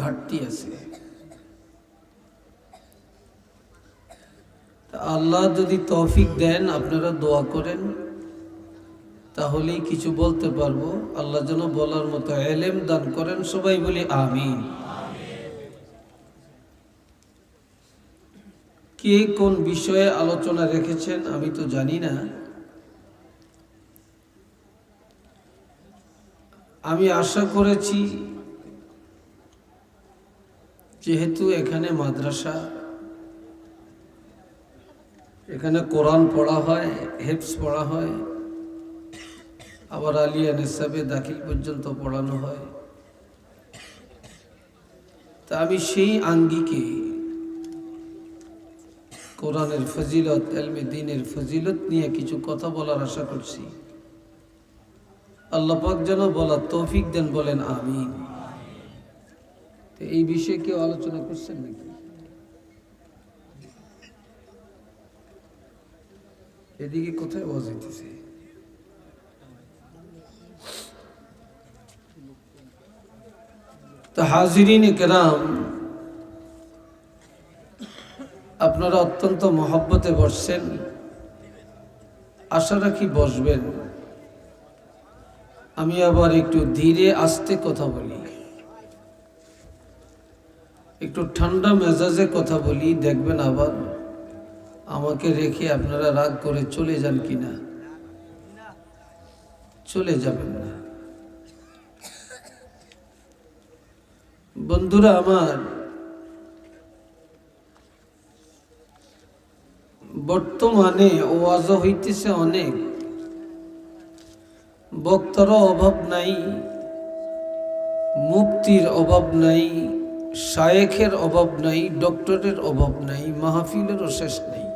ঘাটতি আছে। আল্লাহ যদি তৌফিক দেন আপনারা দোয়া করেন, তাহলেই কিছু বলতে পারবো। আল্লাহ যেন বলার মতো ইলম দান করেন, সবাই বলি আমিন। কে কোন বিষয়ে আলোচনা রেখেছেন আমি তো জানি না। আমি আশা করেছি যেহেতু এখানে মাদ্রাসা, এখানে কোরআন পড়া হয়, হেফজ পড়া হয়, আবার আলিয়া নিসাবে দাখিল পর্যন্ত পড়ানো হয়, তা আমি সেই আঙ্গিকে কোরআনের ফজিলত, ইলমে দ্বীনের ফজিলত নিয়ে কিছু কথা বলার আশা করছি। আল্লাহ পাক যেন বলার তৌফিক দেন, বলেন আমিন। এই বিষয়ে কেউ আলোচনা করছেন নাকি? এদিকে কোথায় আওয়াজ হইতেছে? তো হাজিরিন কেরাম, আপনারা অত্যন্ত মহব্বতে বসছেন, আশা রাখি বসবেন। আমি আবার একটু ধীরে আস্তে কথা বলি, একটু ঠান্ডা মেজাজে কথা বলি, দেখবেন আবার আমাকে রেখে আপনারা রাগ করে চলে যান কিনা। চলে যাবেন না বন্ধুরা আমার। বর্তমানে ওয়াজ হইতেছে অনেক, বক্তারও অভাব নাই, মুফতির অভাব নাই, শায়েখের অভাব নাই, ডক্টরের অভাব নাই, মাহফিলেরও শেষ নেই,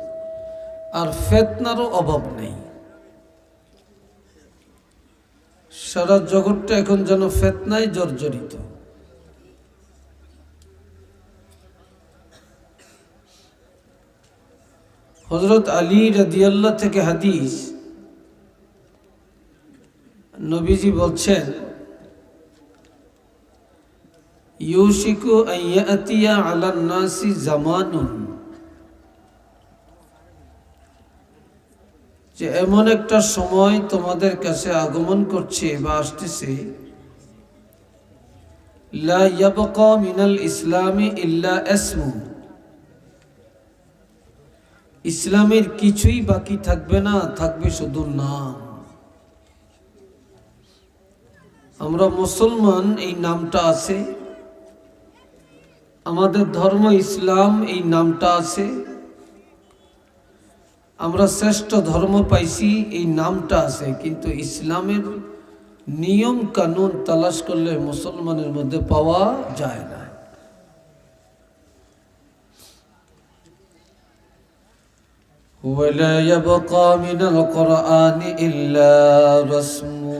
আর ফিতনারও অভাব নেই। সারা জগৎটা এখন যেন ফিতনায় জর্জরিত। হযরত আলী রাদিয়াল্লাহু থেকে হাদিস, নবীজি বলছেন, ইউশিকু আন ইয়াতিয়া আলান নাসি জামানুন, যে এমন একটা সময় তোমাদের কাছে আগমন করছে বা আসতেছে, লা ইয়াবকা মিনাল ইসলামি ইল্লা ইসমু, ইসলামের কিছুই বাকি থাকবে না, থাকবে শুধু নাম। আমরা মুসলমান, এই নামটা আছে, আমাদের ধর্ম ইসলাম, এই নামটা আছে, আমরা শ্রেষ্ঠ ধর্ম পাইছি, এই নামটা আছে, কিন্তু ইসলামের নিয়ম কানুন তালাশ করলে মুসলমানের মধ্যে পাওয়া যায় না। ওয়ালা ইয়াবকা মিনাল কুরআনি ইল্লা রাসমু,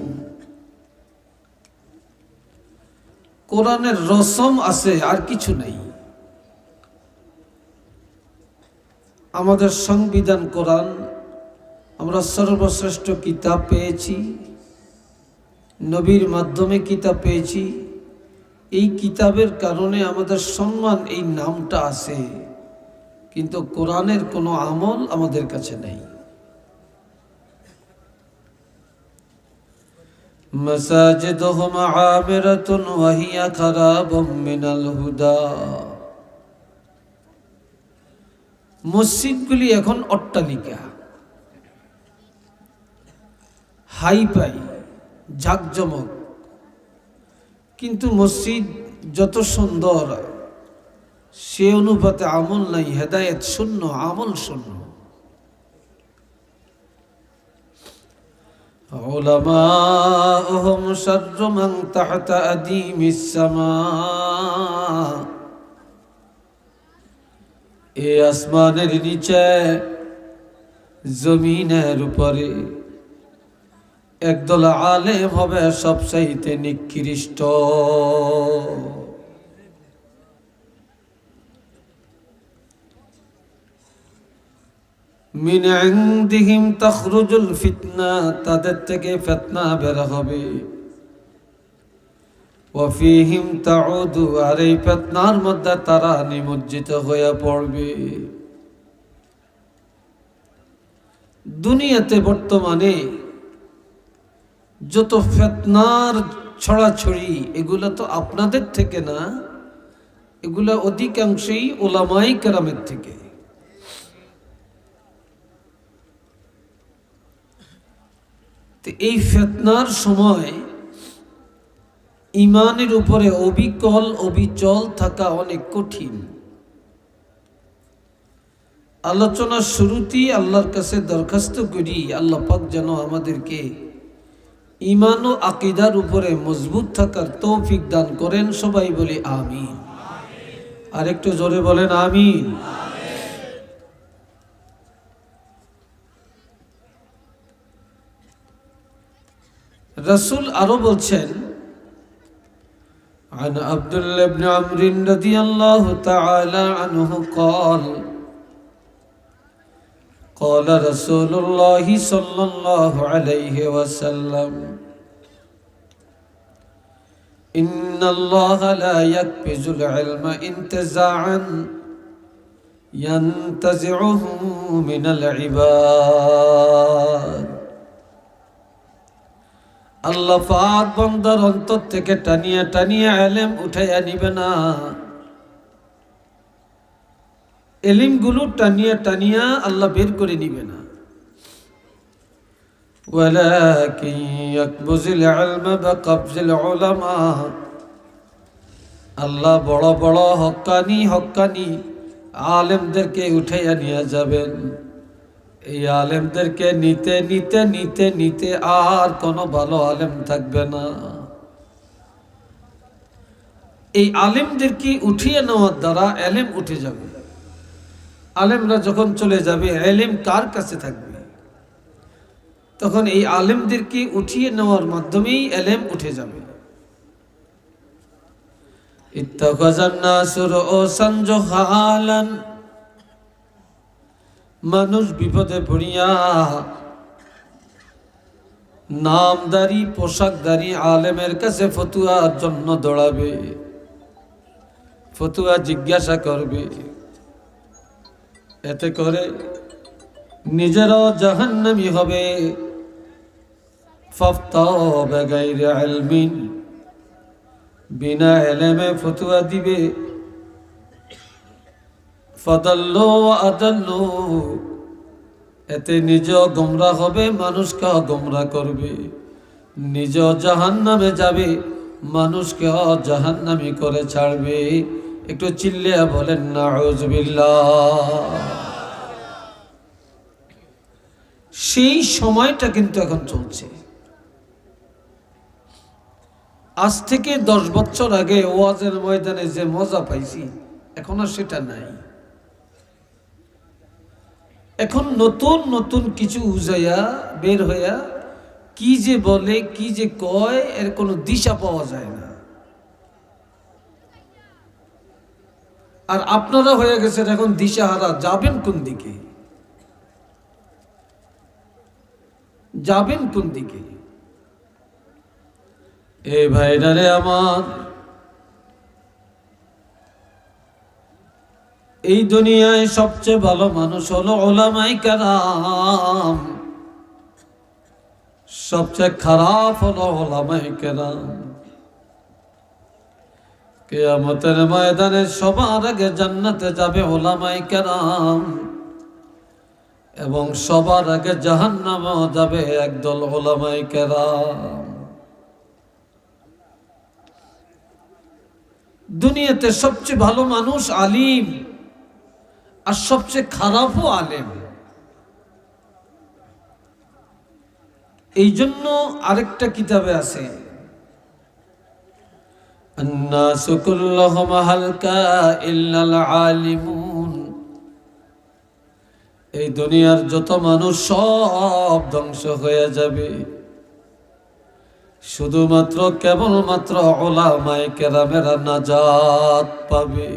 কোরআনের রসম আছে, আর কিছু নেই। আমাদের সংবিধান কোরআন, আমরা সর্বশ্রেষ্ঠ কিতাব পেয়েছি, নবীর মাধ্যমে কিতাব পেয়েছি, এই কিতাবের কারণে আমাদের সম্মান, এই নামটা আছে, কিন্তু কোরআনের কোনো আমল আমাদের কাছে নেই। মাসাজিদুহুম আমিরাতুন ওয়া হিয়া খারাবুম মিনাল হুদা, মসজিদগুলি এখন অট্টালিকা, হাইফাই, জাকজমক, কিন্তু মসজিদ যত সুন্দর সে অনুপাতে আমল নাই, হেদায়েত শূন্য, আমল শূন্য। উলামাউহুম শাররু মান তাহতা আদিমিস সামা, এই আসমানের নিচে, জমিনের উপরে একদল আলেম হবে সবচাইতে নিকৃষ্ট। মিন ইনদিহিম তাখরুজুল ফিতনা, তাদের থেকে ফিতনা বের হবে। ওয়াফিহিম তাউদু, আর এই ফিতনার মধ্যে তারা নিমজ্জিত হয়ে পড়বে। দুনিয়াতে বর্তমানে যত ফিতনার ছড়াছড়ি, এগুলো তো আপনাদের থেকে না, এগুলা অধিকাংশই উলামায়ে কেরামের থেকে। তো এই ফিতনার সময় ইমানের উপরে অবিচল থাকা অনেক কঠিন। আলোচনার শুরুতেই আল্লাহর কাছে দরখাস্ত করি, আল্লাহ পাক যেন আমাদেরকে ইমান ও আকীদার উপরে মজবুত থাকার তৌফিক দান করেন। সবাই বলি আমিন। আর একটু জোরে বলেন আমিন। রাসূল আরো বলছেন, عن عبد الله بن عمرو رضي الله تعالى عنه قال قال رسول الله صلى الله عليه وسلم إن الله لا يقبض العلم انتزاعا ينتزعه من العباد। আল্লাহ পাক বান্দার অন্তর থেকে টানিয়া টানিয়া ইলম উঠাইয়া নিবে না, ইলমগুলো টানিয়া টানিয়া আল্লাহ বের করে নিবে না। ওয়ালাকিন ইয়াকবুযুল ইলমা বিকবযিল উলামা, আল্লাহ বড় বড় হক্কানি আলেমদেরকে উঠাইয়া নিয়ে যাবেন। এই আলেমদেরকে নিতে নিতে নিতে নিতে আর কোনো ভালো আলেম থাকবে না। এই আলেমদেরকে উঠিয়ে নেওয়ার দ্বারা ইলম উঠে যাবে। আলেমরা যখন চলে যাবে, ইলম কার কাছে থাকবে? তখন এই আলেমদেরকে উঠিয়ে নেওয়ার মাধ্যমেই ইলম উঠে যাবে। ইত্তাখাযান নাসু রুউসান জুহালান, মানুষ বিপদে পড়িয়া নামদারি পোশাকদারি আলেমের কাছে ফতুয়ার জন্য দৌড়াবে, ফতুয়া জিজ্ঞাসা করবে। এতে করে নিজেরাও জাহান্নামী হবে। ফাফতাও বিগাইরি ইলমিন, বিনা ইলমে ফতুয়া দিবে। ফাদাল্লু ওয়া আদাল্লু, এতে নিজেও গোমরা হবে, মানুষকেও গোমরা করবে। নিজেও জাহান্নামে যাবে, মানুষকেও জাহান্নামী করে ছাড়বে। একটু চিল্লিয়া বলেন নাউযুবিল্লাহ। সেই সময়টা কিন্তু এখন চলছে। আজ থেকে 10 বছর আগে ওয়াজের ময়দানে যে মজা পাইছি, এখন আর সেটা নাই। এখন নতুন নতুন কিছু উজাইয়া বের হইয়া কি যে বলে কি যে কয়, এর কোনো দিশা পাওয়া যায় না। আর আপনারা হয়ে গেছেন এখন দিশাহারা, যাবেন কোন দিকে? যাবেন কোন দিকে? এ ভাইরা রে আমার, এই দুনিয়ায় সবচেয়ে ভালো মানুষ হলো উলামায়ে কেরাম, সবচেয়ে খারাপ হলো উলামায়ে কেরাম। কিয়ামতের ময়দানে সবার আগে জান্নাতে যাবে উলামায়ে কেরাম, এবং সবার আগে জাহান্নামেও যাবে একদল উলামায়ে কেরাম। দুনিয়াতে সবচেয়ে ভালো মানুষ আলিম, আর সবচেয়ে খারাপও আলেম। এই জন্য আরেকটা কিতাবে আছে, আন্নাসু কুল্লুহুম হালকা ইল্লাল আলিমুন, এই দুনিয়ার যত মানুষ সব ধ্বংস হয়ে যাবে, শুধুমাত্র কেবলমাত্র উলামায়ে কেরামেরা নাজাত পাবে।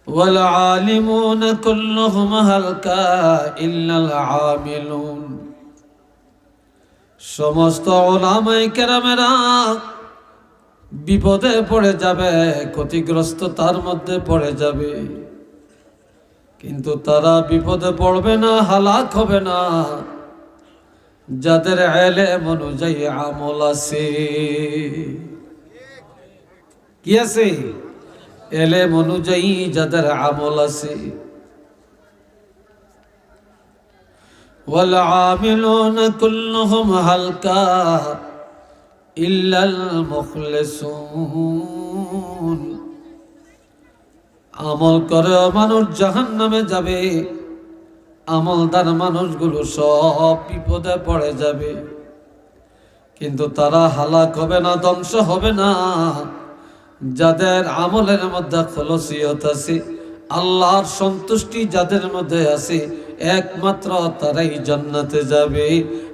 ওয়াল আলিমুন কুল্লুহুম হালকা ইল্লাল আমিলুন, সমস্ত উলামায়ে কেরামেরা বিপদে পড়ে যাবে, ক্ষতিগ্রস্ততার মধ্যে পড়ে যাবে, কিন্তু তারা বিপদে পড়বে না, হালাক হবে না যাদের ইলম অনুযায়ী আমল আছে। কি আছে? ইলম অনুযায়ী যাদের আমল আছে। ওয়াল আমিলুনা কুল্লুহুম হালকা ইল্লাল মুখলিসুন। আমল করে মানুষ জাহান্নামে যাবে, আমলদার মানুষগুলো সব বিপদে পড়ে যাবে, কিন্তু তারা হালাক হবে না, ধ্বংস হবে না যাদের আমলের মধ্যে খলসিয়ত আছে, আল্লাহর সন্তুষ্টি যাদের মধ্যে আছে, একমাত্র তারাই জান্নাতে যাবে।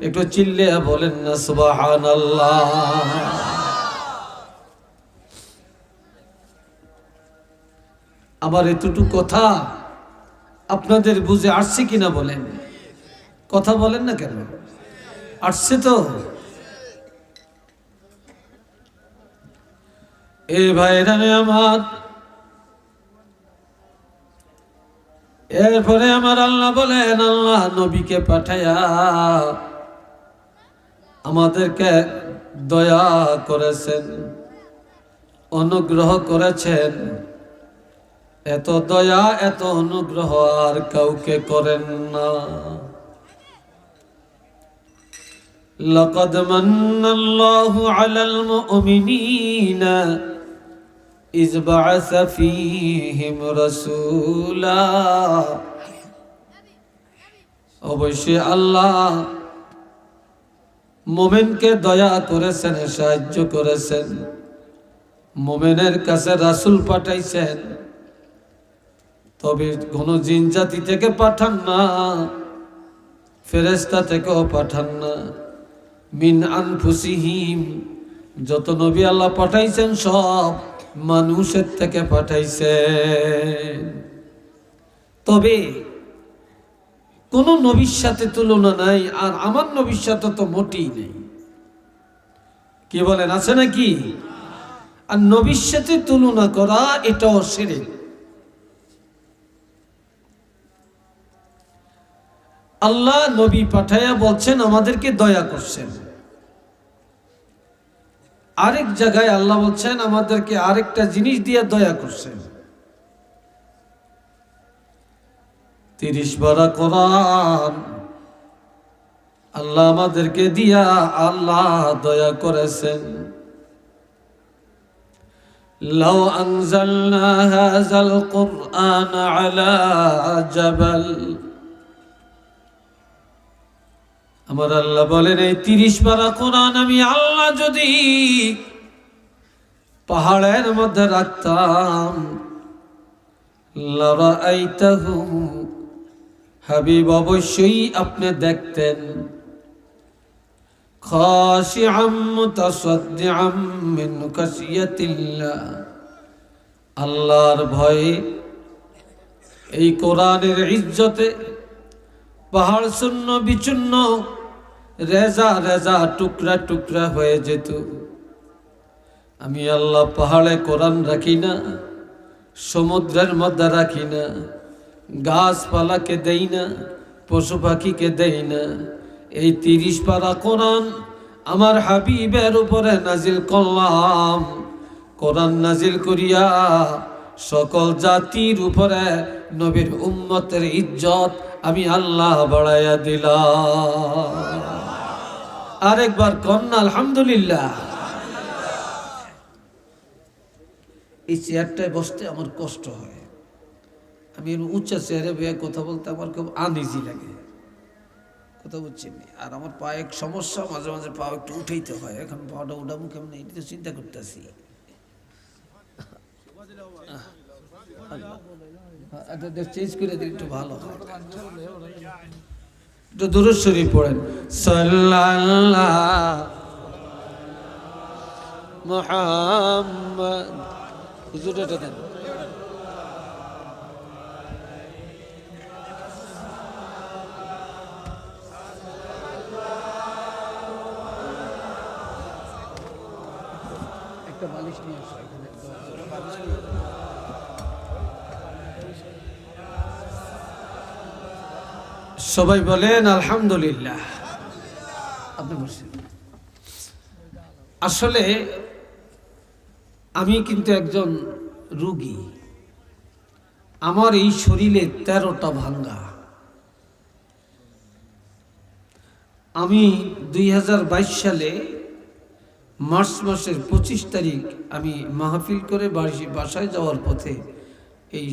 একটু চিল্লিয়ে বলেন না সুবহানাল্লাহ। আমার এতটুকু কথা আপনাদের বুঝে আসছে কিনা বলেন? কথা বলেন না কেন? আসছে তো? এ ভাইরা আমার, এরপরে আমার আল্লাহ বলেন, আল্লাহ নবীকে পাঠায়া আমাদেরকে দয়া করেছেন, অনুগ্রহ করেছেন। এত দয়া এত অনুগ্রহ আর কাউকে করেন না। লাকাদ মান্নাল্লাহু আলাল মুমিনিনা ইয বা'আসা ফীহিম রাসূলা। অবশ্যই আল্লাহ মুমিনকে দয়া করেছেন, সাহায্য করেছেন, মুমিনের কাছে রাসূল পাঠাইছেন। তবে কোন জিন জাতি থেকে পাঠান না, ফেরেশতা থেকেও পাঠান না। মিন আনফুসিহিম, যত নবী আল্লাহ পাঠাইছেন সব মানুষের থেকে পাঠাইছেন। তবে কোন নবীর সাথে তুলনা নাই, আর আমার নবীর সাথে তো মোটেই নেই। কি বলেন, আছে নাকি? আর নবীর সাথে তুলনা করা এটাও শিরক। আল্লাহ নবী পাঠায়া বলছেন আমাদেরকে দয়া করছেন, আরেক জায়গায় আল্লাহ বলছেন আমাদেরকে আরেকটা জিনিস দিয়ে দয়া করছেন। 30 পারা কোরআন আল্লাহ আমাদেরকে দিয়া আল্লাহ দয়া করেছেন। লাউ আনজালনা হাযাল কুরআন আলা জাবাল, আমার আল্লাহ বলেন এই 30 পারা কোরআন আমি আল্লাহ যদি পাহাড়ের মধ্যে রাখতাম, লারাআইতাহু, হাবিব অবশ্যই আপনি দেখতেন, খাশিআম মুতাসাদ্দিআম মিন খাশিয়াতিল্লাহ, আল্লাহর ভয়ে এই কোরআনের ইজ্জতে পাহাড় শূন্য বিচূর্ণ, রেজা রেজা টুকরা টুকরা হয়ে যেত। আমি আল্লাহ পাহাড়ে কোরআন রাখি না, সমুদ্রের মধ্যে রাখি না, গাছপালাকে দেই না, পশু পাখিকে দেই না। এই 30 পারা কোরআন আমার হাবিবের উপরে নাজিল করলাম। কোরআন নাজিল করিয়া সকল জাতির উপরে নবীর উম্মতের ইজ্জত আমি আল্লাহ বাড়াইয়া দিলাম। আরেকবার কন্যা আলহামদুলিল্লাহ। এই চেয়ারটায় বসতে আমার কষ্ট হয়, আমি উচ্চা চেয়ারে বসে কথা বলতে আমার খুব আনইজি লাগে, কথা বুঝছেন। আর আমার পায়ে এক সমস্যা, মাঝে মাঝে পা একটু উঠাইতে হয়। এখন পাটা উঠাবো কেমন এটা তো চিন্তা করতেছি। চেঞ্জ করে দিলে একটু ভালো হয়। একটু দুরূদ শরীফ পড়েন, সাল্লাল্লাহু মুহাম্মদ। হুজুর এটা দেন। সবাই বলেন আলহামদুলিল্লাহ। আপনি বলছেন আসলে আমি কিন্তু একজন রোগী, আমার এই শরীরে 13টা ভাঙ্গা। আমি 2022 সালে মার্চ মাসের 25 তারিখ আমি মাহফিল করে বাসায় যাওয়ার পথে এই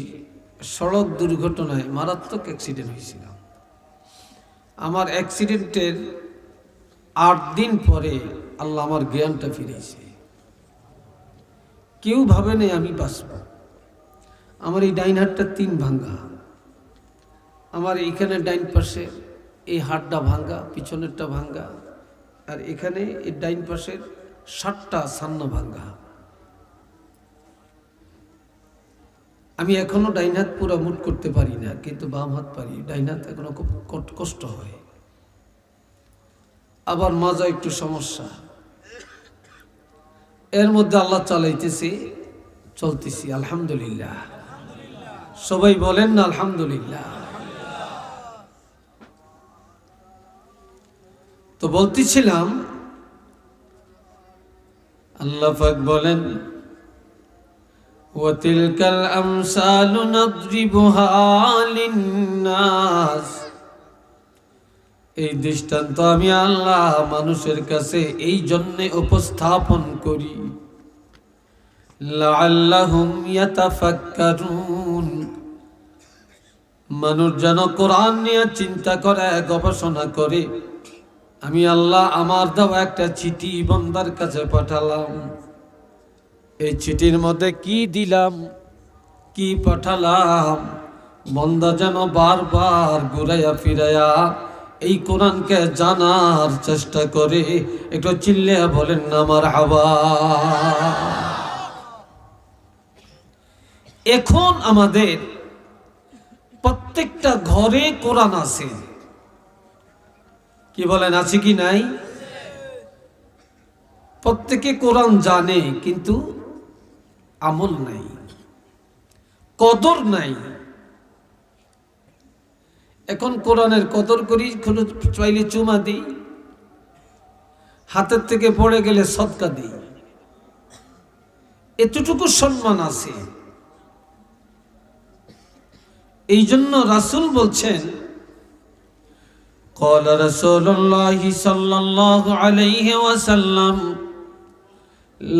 সড়ক দুর্ঘটনায় মারাত্মক অ্যাক্সিডেন্ট হয়েছিল। আমার অ্যাক্সিডেন্টের 8 দিন পরে আল্লাহ আমার জ্ঞানটা ফিরেছে। কেউ ভাবে নাই আমি বাঁচব। আমার এই ডাইন হাতটা 3 ভাঙ্গা, আমার এইখানে ডাইন পাশে এই হাতটা ভাঙ্গা, পিছনেরটা ভাঙ্গা, আর এখানে এই ডাইন পাশের 7টা ছান্ন ভাঙ্গা। আমি এখনো ডাইন হাত পুরো মুট করতে পারি না, কিন্তু বাম হাত পারি। ডাইন হাত এখনো খুব কষ্ট হয়, আবার মাজা একটু সমস্যা। এর মধ্যে আল্লাহ চালাইতেছি, চলতেছি, আলহামদুলিল্লাহ। সবাই বলেন না আলহামদুলিল্লাহ। তো বলতেছিলাম আল্লাহ পাক বলেন وَتِلْكَ الْأَمْثَالُ نَضْرِبُهَا لِلنَّاسِ। এই দৃষ্টান্ত আমি আল্লাহ মানুষের কাছে এই জন্য উপস্থাপন করি লাআল্লাহুম ইয়াতাফাক্কারুন, মানুষ যেন কোরআন নিয়ে চিন্তা করে, গবেষণা করে। আমি আল্লাহ আমার দেওয়া একটা চিঠি বান্দার কাছে পাঠালাম। এই চিঠির মধ্যে কি দিলাম, কি পাঠালাম, বান্দা যেন বারবার ঘুরাইয়া ফিরাইয়া এই কোরআনকে জানার চেষ্টা করে। একটু চিল্লে বলেন না মারহাবা। এখন আমাদের প্রত্যেকটা ঘরে কোরআন আছে, কি বলেন আছে কি নাই? প্রত্যেকে কোরআন জানে, কিন্তু আমল নাই, কদর নাই। এখন কোরআনের কদর করি, চাইলে চুমা দিই, হাতের থেকে পড়ে গেলে সদকা দিই, এতটুকু সম্মান আছে। এই জন্য রাসূল বলছেন, قال رسول الله صلى الله عليه وسلم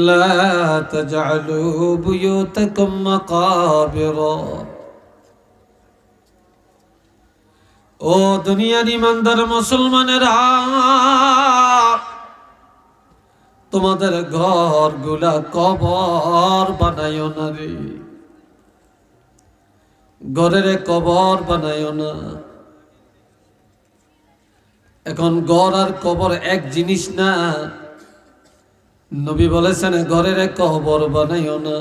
لا تجعلوا بيوتكم مقابر। ও দুনিয়ার ইমানদার মুসলমানেরা, তোমাদের ঘরগুলা কবর বানাইও না রে, ঘরের কবর বানাইও না। এখন ঘর আর কবর এক জিনিস না। নবী বলেছেন ঘরের কবর বানাইও না,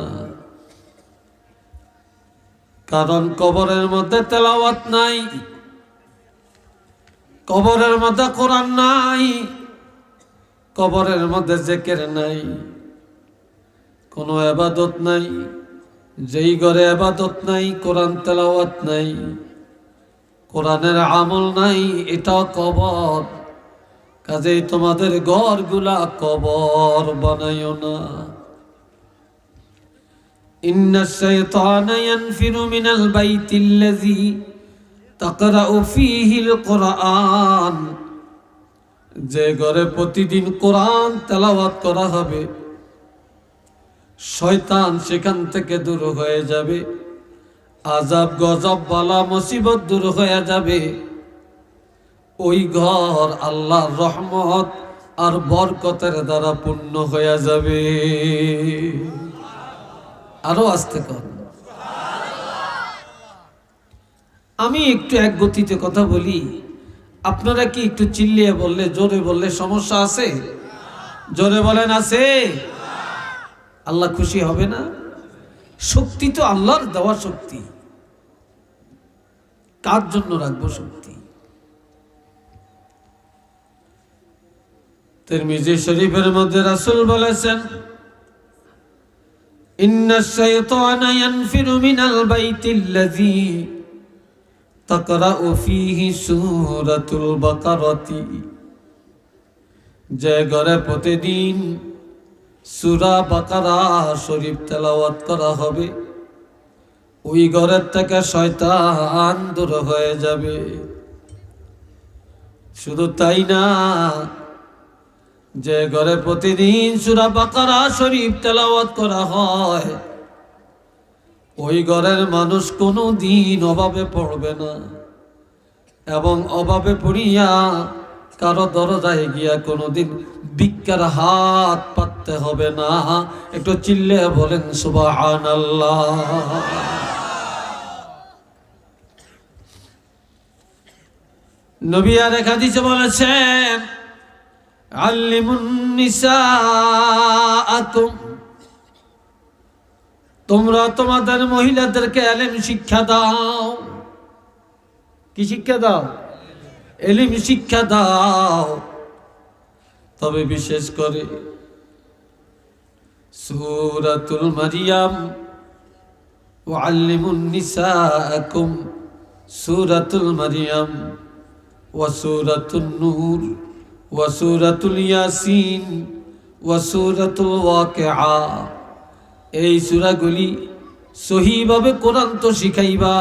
কারণ কবরের মধ্যে তেলাওয়াত নাই, কবরের মধ্যে কোরআন নাই, কবরের মধ্যে জিকির নাই, কোনো ইবাদত নাই। যেই ঘরে ইবাদত নাই, কোরআন তেলাওয়াত নাই, কোরআনের আমল নাই, এটা কবর। কাজেই তোমাদের ঘরগুলা কবর বানাইও না। ইন্নাশ শাইতানা ইয়ানফিরু মিনাল বাইতিল্লাযী তাকরাউ ফীহিল কুরআন। যে ঘরে প্রতিদিন কোরআন তেলাওয়াত করা হবে, শয়তান সেখান থেকে দূর হয়ে যাবে, আযাব গজব বালা মুসিবত দূর হয়ে যাবে। ওই ঘর আল্লাহর রহমত আর বরকতের দ্বারা পূর্ণ হয়ে যাবে। আরো আস্তে কর। আমি একটু এক গতিতে কথা বলি, আপনারা কি একটু চিল্লিয়ে বললে, জোরে বললে সমস্যা আছে? জোরে বলেন আছে? আল্লাহ খুশি হবে না? শক্তি তো আল্লাহর দেওয়া শক্তি, কার জন্য রাখবো শক্তি? তিরমিজি শরীফের মধ্যে রাসূল বলেছেন, ইন্নাশ শাইতানা ইয়ানফিরু মিনাল বাইতিল্লাযী তাকরাউ ফীহি সূরাতুল বাকারাতি, যে ঘরে প্রতিদিন সূরা বাকারা শরীফ তেলাওয়াত করা হবে, ওই ঘরের থেকে শয়তান দূর হয়ে যাবে। শুধু তাই না, যে ঘরে প্রতিদিন সূরা বাকারা শরীফ তেলাওয়াত করা হয়, ওই ঘরের মানুষ কোনো দিন অভাবে পড়বে না, এবং অভাবে পড়িয়া কারো দরজায় গিয়া কোনোদিন ভিক্ষার হাত পাততে হবে না। একটু চিল্লে বলেন সুবহানাল্লাহ। নবী আর এক হাদিসে বলেছেন, আল্লিমুন নিসাআকুম, তোমরা তোমাদের মহিলাদেরকে ইলম শিক্ষা দাও। কি শিক্ষা দাও? ইলম শিক্ষা দাও। তবে বিশেষ করে সূরাতুল মারিয়াম, ওয়াল্লিমুন নিসাআকুম, সূরাতুল মারিয়াম, ওয়া সূরাতুন নূর, ওয়া সূরাতুল ইয়াসিন, ওয়া সূরাতুল ওয়াকিআ। এই সূরাগুলি সহিভাবে কোরআন তো শিখাইবা,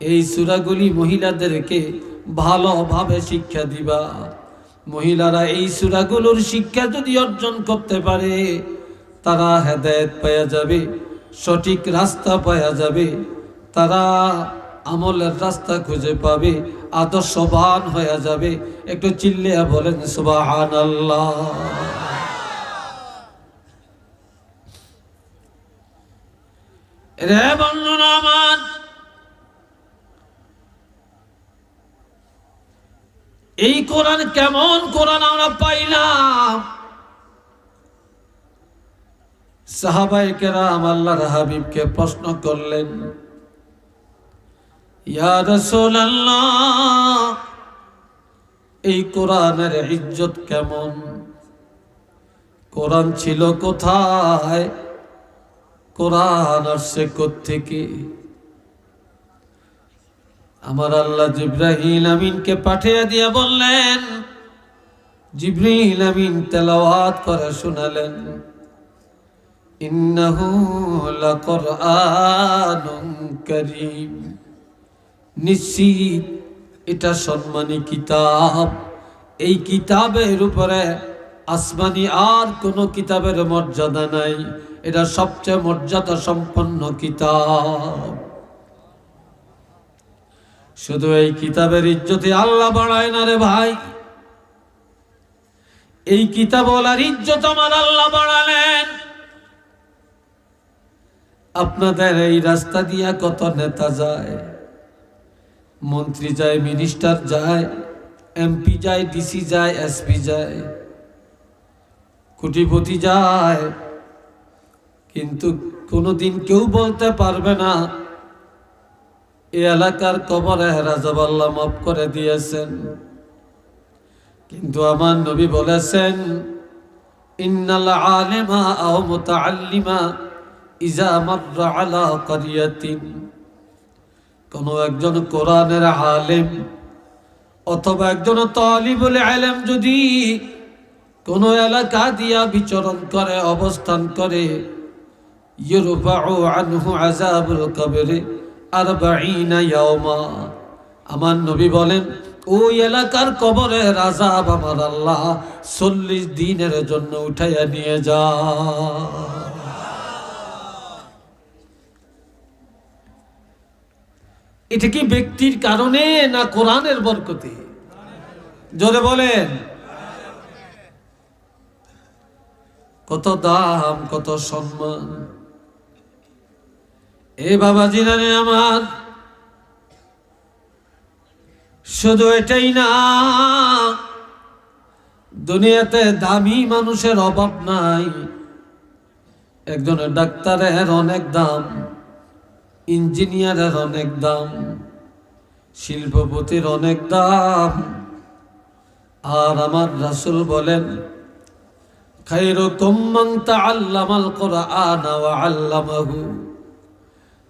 এই সূরাগুলি মহিলাদেরকে ভালোভাবে শিক্ষা দিবা। মহিলারা এই সূরাগুলোর শিক্ষা যদি অর্জন করতে পারে, তারা হেদায়েত পাওয়া যাবে, সঠিক রাস্তা পাওয়া যাবে, তারা আমলের রাস্তা খুঁজে পাবে, আদর্শবান হয়ে যাবে। একটু চিল্লিয়া বলেন সুবহানাল্লাহ। রে বন্ধুরা আমার, এই কোরআন কেমন কোরআন আমরা পাইলাম? সাহাবায়ে কেরাম আল্লাহর হাবিবকে প্রশ্ন করলেন, ইয়া রাসূলুল্লাহ, এই কোরআনের ইজ্জত কেমন? কোরআন ছিল কোথায়? কোরআন আসছে কোত্থেকে? আমার আল্লাহ জিবরাইল আমিনকে পাঠিয়ে দিয়ে বললেন, জিবরাইল আমিন তেলাওয়াত করে শোনালেন, ইন্নাহু লাকুরআনুন কারীম, নিশ্চিত এটা সম্মানী কিতাব। এই কিতাবের উপরে আসমানি আর কোনো কিতাবের মর্যাদা নাই, এটা সবচেয়ে মর্যাদা সম্পন্ন কিতাব। শুধু এই কিতাবের ইজ্জতে আল্লাহ বাড়ায় না রে ভাই, এই কিতাবওয়ালার ইজ্জত আমার আল্লাহ বাড়ালেন। আপনাদের এই রাস্তা দিয়া কত নেতা যায়, মন্ত্রী যায়, মিনিস্টার যায়, এমপি যায়, ডিসি যায়, এসপি যায়, কোটিপতি যায়, কিন্তু কোনোদিন কেউ বলতে পারবে না এই এলাকার কবরে রাজব আল্লাহ মাফ করে দিয়েছেন। কিন্তু আমার নবী বলেছেন, ইন্নাল আলিমা আও মুতাআল্লিমা ইজা মাররা আলা ক্বরিয়াতিন, কোন একজন কোরআনের আলেম অথবা একজন তালিবুল ইলম যদি কোন এলাকা দিয়া বিচরণ করে, অবস্থান করে, ইউরফাউ আনহু আযাবুল কবরি 40 ইয়াওমা, আমার নবী বলেন ওই এলাকার কবরের আযাব আমার আল্লাহ 40 দিনের জন্য উঠাইয়া নিয়ে যায়। এটা কি ব্যক্তির কারণে না কোরআনের বরকতে? জোরে বলেন। কত দাম, কত সম্মান। এ বাবাজি জানে আমার, শুধু এটাই না, দুনিয়াতে দামি মানুষের অভাব নাই। একজন ডাক্তারের অনেক দাম, ইঞ্জিনিয়ারের অনেক দাম, শিল্পপতির অনেক দাম। আর আমার রাসূল বলেন, খায়রুকুম মান তাআল্লামাল কুরআন ওয়া আল্লামাহু,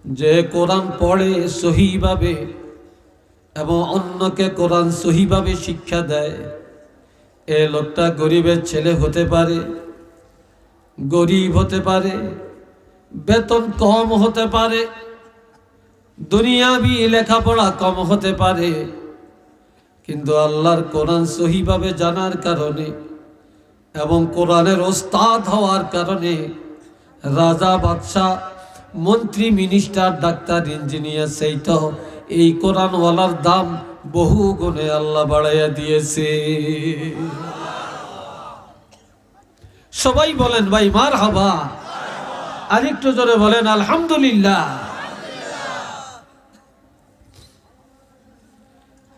যে কোরআন পড়ে সহিভাবে এবং অন্যকে কোরআন সহিভাবে শিক্ষা দেয়, এ লোকটা গরিবের ছেলে হতে পারে, গরিব হতে পারে, বেতন কম হতে পারে, দুনিয়াবি লেখাপড়া কম হতে পারে, কিন্তু আল্লাহর কোরআন সহিভাবে জানার কারণে এবং কোরআনের ওস্তাদ হওয়ার কারণে রাজা, বাদশাহ, মন্ত্রী, মিনিস্টার, ডাক্তার, ইঞ্জিনিয়ার, সেই তো এই কোরআনওয়ালার দাম বহু গুণে আল্লাহ বাড়াইয়া দিয়েছে। সবাই বলেন ভাই মারহাবা, আরেকটু জোরে বলেন আলহামদুলিল্লাহ।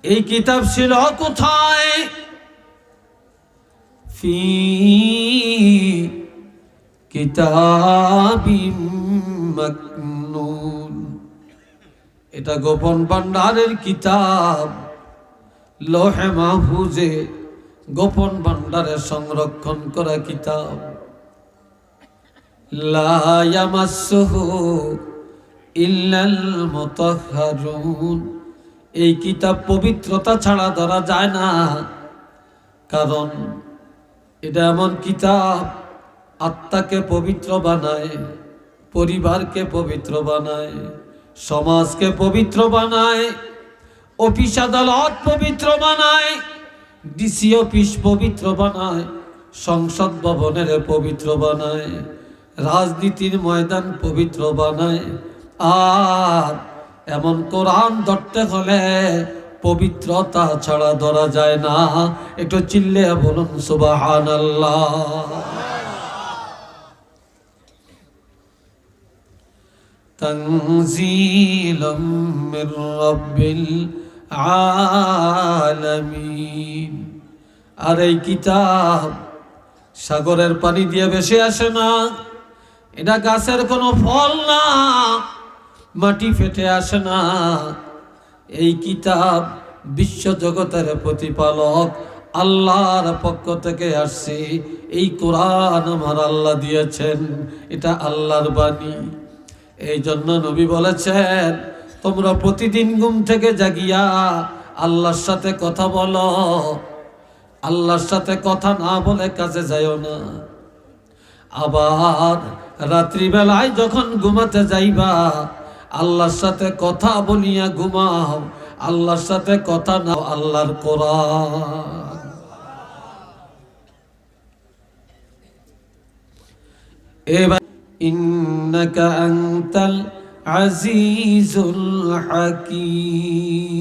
এই কিতাব ছিল কোথায়? ফি কিতাবিম মাকনুন, এটা গোপন ভান্ডারের কিতাব, লৌহে মাহফুজে গোপন ভান্ডারে সংরক্ষণ করা কিতাব। লা ইয়ামাসসুহু ইল্লাল মুতাহহারুন, এই কিতাব পবিত্রতা ছাড়া ধরা যায় না, কারণ এটা এমন কিতাব আত্মাকে পবিত্র বানায়, পরিবারকে পবিত্র বানায়, সমাজকে পবিত্র বানায়, অফিস আদালত পবিত্র বানায়, ডিসি অফিস পবিত্র বানায়, সংসদ ভবনের পবিত্র বানায়, রাজনীতির ময়দান পবিত্র বানায়। আর এমন কোরআন ধরতে হলে পবিত্রতা ছাড়া ধরা যায় না। একটু চিল্লে বলুন সুবহানাল্লাহ। তানজিলুম মির রাব্বিল আলামিন। আর এই কিতাব সাগরের পানি দিয়ে ভেসে আসে না, এটা গাছের কোনো ফল না, মাটি ফেটে আসে না। এই কিতাব বিশ্ব জগতের প্রতিপালক আল্লাহর পক্ষ থেকে আসছে। এই কোরআন আমার আল্লাহ দিয়েছেন, এটা আল্লাহর বাণী। এই জন্য নবী বলেছেন, তোমরা প্রতিদিন ঘুম থেকে জাগিয়া আল্লাহর সাথে কথা বলো, আল্লাহর সাথে কথা না বলে কাজে যাইও না। আবার রাত্রিবেলায় যখন ঘুমাতে যাইবা আল্লাহর সাথে কথা বলিয়া ঘুমাও, আল্লাহর সাথে কথা না, আল্লাহর কোরআন। এবার ইন্নাকা আনতাল আজিজুল হাকীম।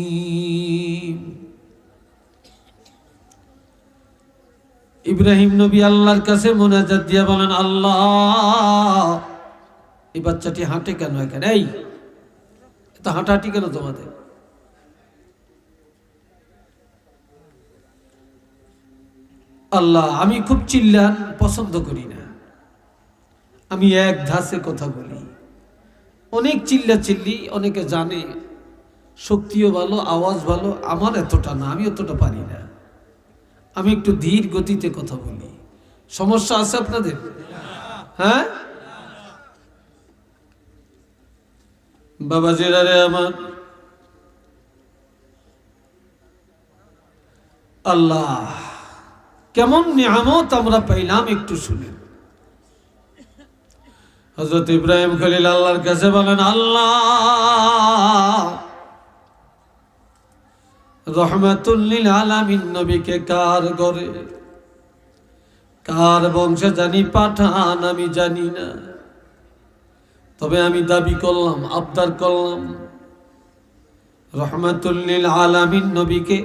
ইব্রাহিম নবী আল্লাহর কাছে মুনাজাত দিয়া বলেন, আল্লাহ এই বাচ্চাটি হাঁটে কেন এখানে? এই তো হাঁটাহাঁটি কেন তোমাদের? আল্লাহ আমি খুব চিল্লান পছন্দ করি না, আমি এক ধাসে কথা বলি। অনেক চিল্লা চিল্লি, অনেকে জানে শক্তিও ভালো, আওয়াজ ভালো, আমার এতটা না, আমি এতটা পারি না, আমি একটু ধীর গতিতে কথা বলি। সমস্যা আছে আপনাদের? হ্যাঁ বাবাজিরা রে আমার, আল্লাহ কেমন নিয়ামত আমরা পাইলাম একটু শুনেন। হযরত ইব্রাহিম খলিল আল্লাহর কাছে বলেন, আল্লাহ রহমাতুল লিল আলামিন নবীকে কার ঘরে কার বংশে জানি পাঠান আমি জানি না, তবে আমি দাবি করলাম, আবদার করলাম, রহমাতুল লিল আলামিন নবীকে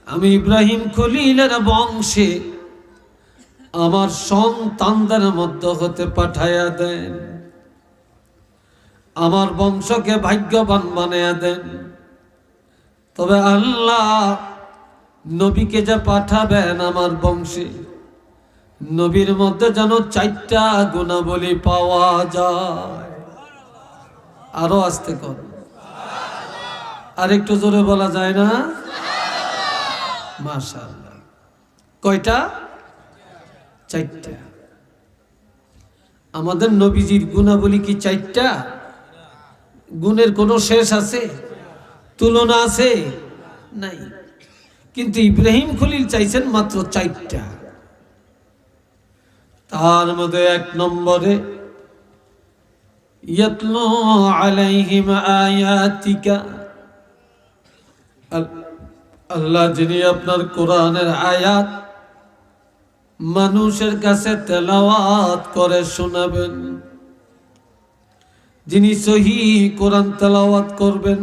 আমি ইব্রাহিম খলিলের বংশে আমার সন্তানদের মধ্যে হতে পাঠাইয়া দেন, আমার বংশকে ভাগ্যবান বানাইয়া দেন। তবে আল্লাহ নবীকে যা পাঠাবেন আমার বংশে, নবীর মধ্যে যেন 4টা গুণাবলী পাওয়া যায়। আরো আস্তে কর, আর একটু জোরে বলা যায় না? মাশাআল্লাহ। কয়টা? চারটা। আমাদের নবীজির গুণাবলী কি চারটা? গুণের কোনো শেষ আছে? তুলনা আছে? নাই। কিন্তু ইব্রাহিম খলিল চাইছেন মাত্র চারটা। তার মধ্যে 1 নম্বরে ইয়াতলু আলাইহিম আয়াতিকা, আল্লাহ যিনি আপনার কোরআনের আয়াত মানুষের কাছে তেলাওয়াত করে শোনাবেন, যিনি সহি কোরআন তেলাওয়াত করবেন,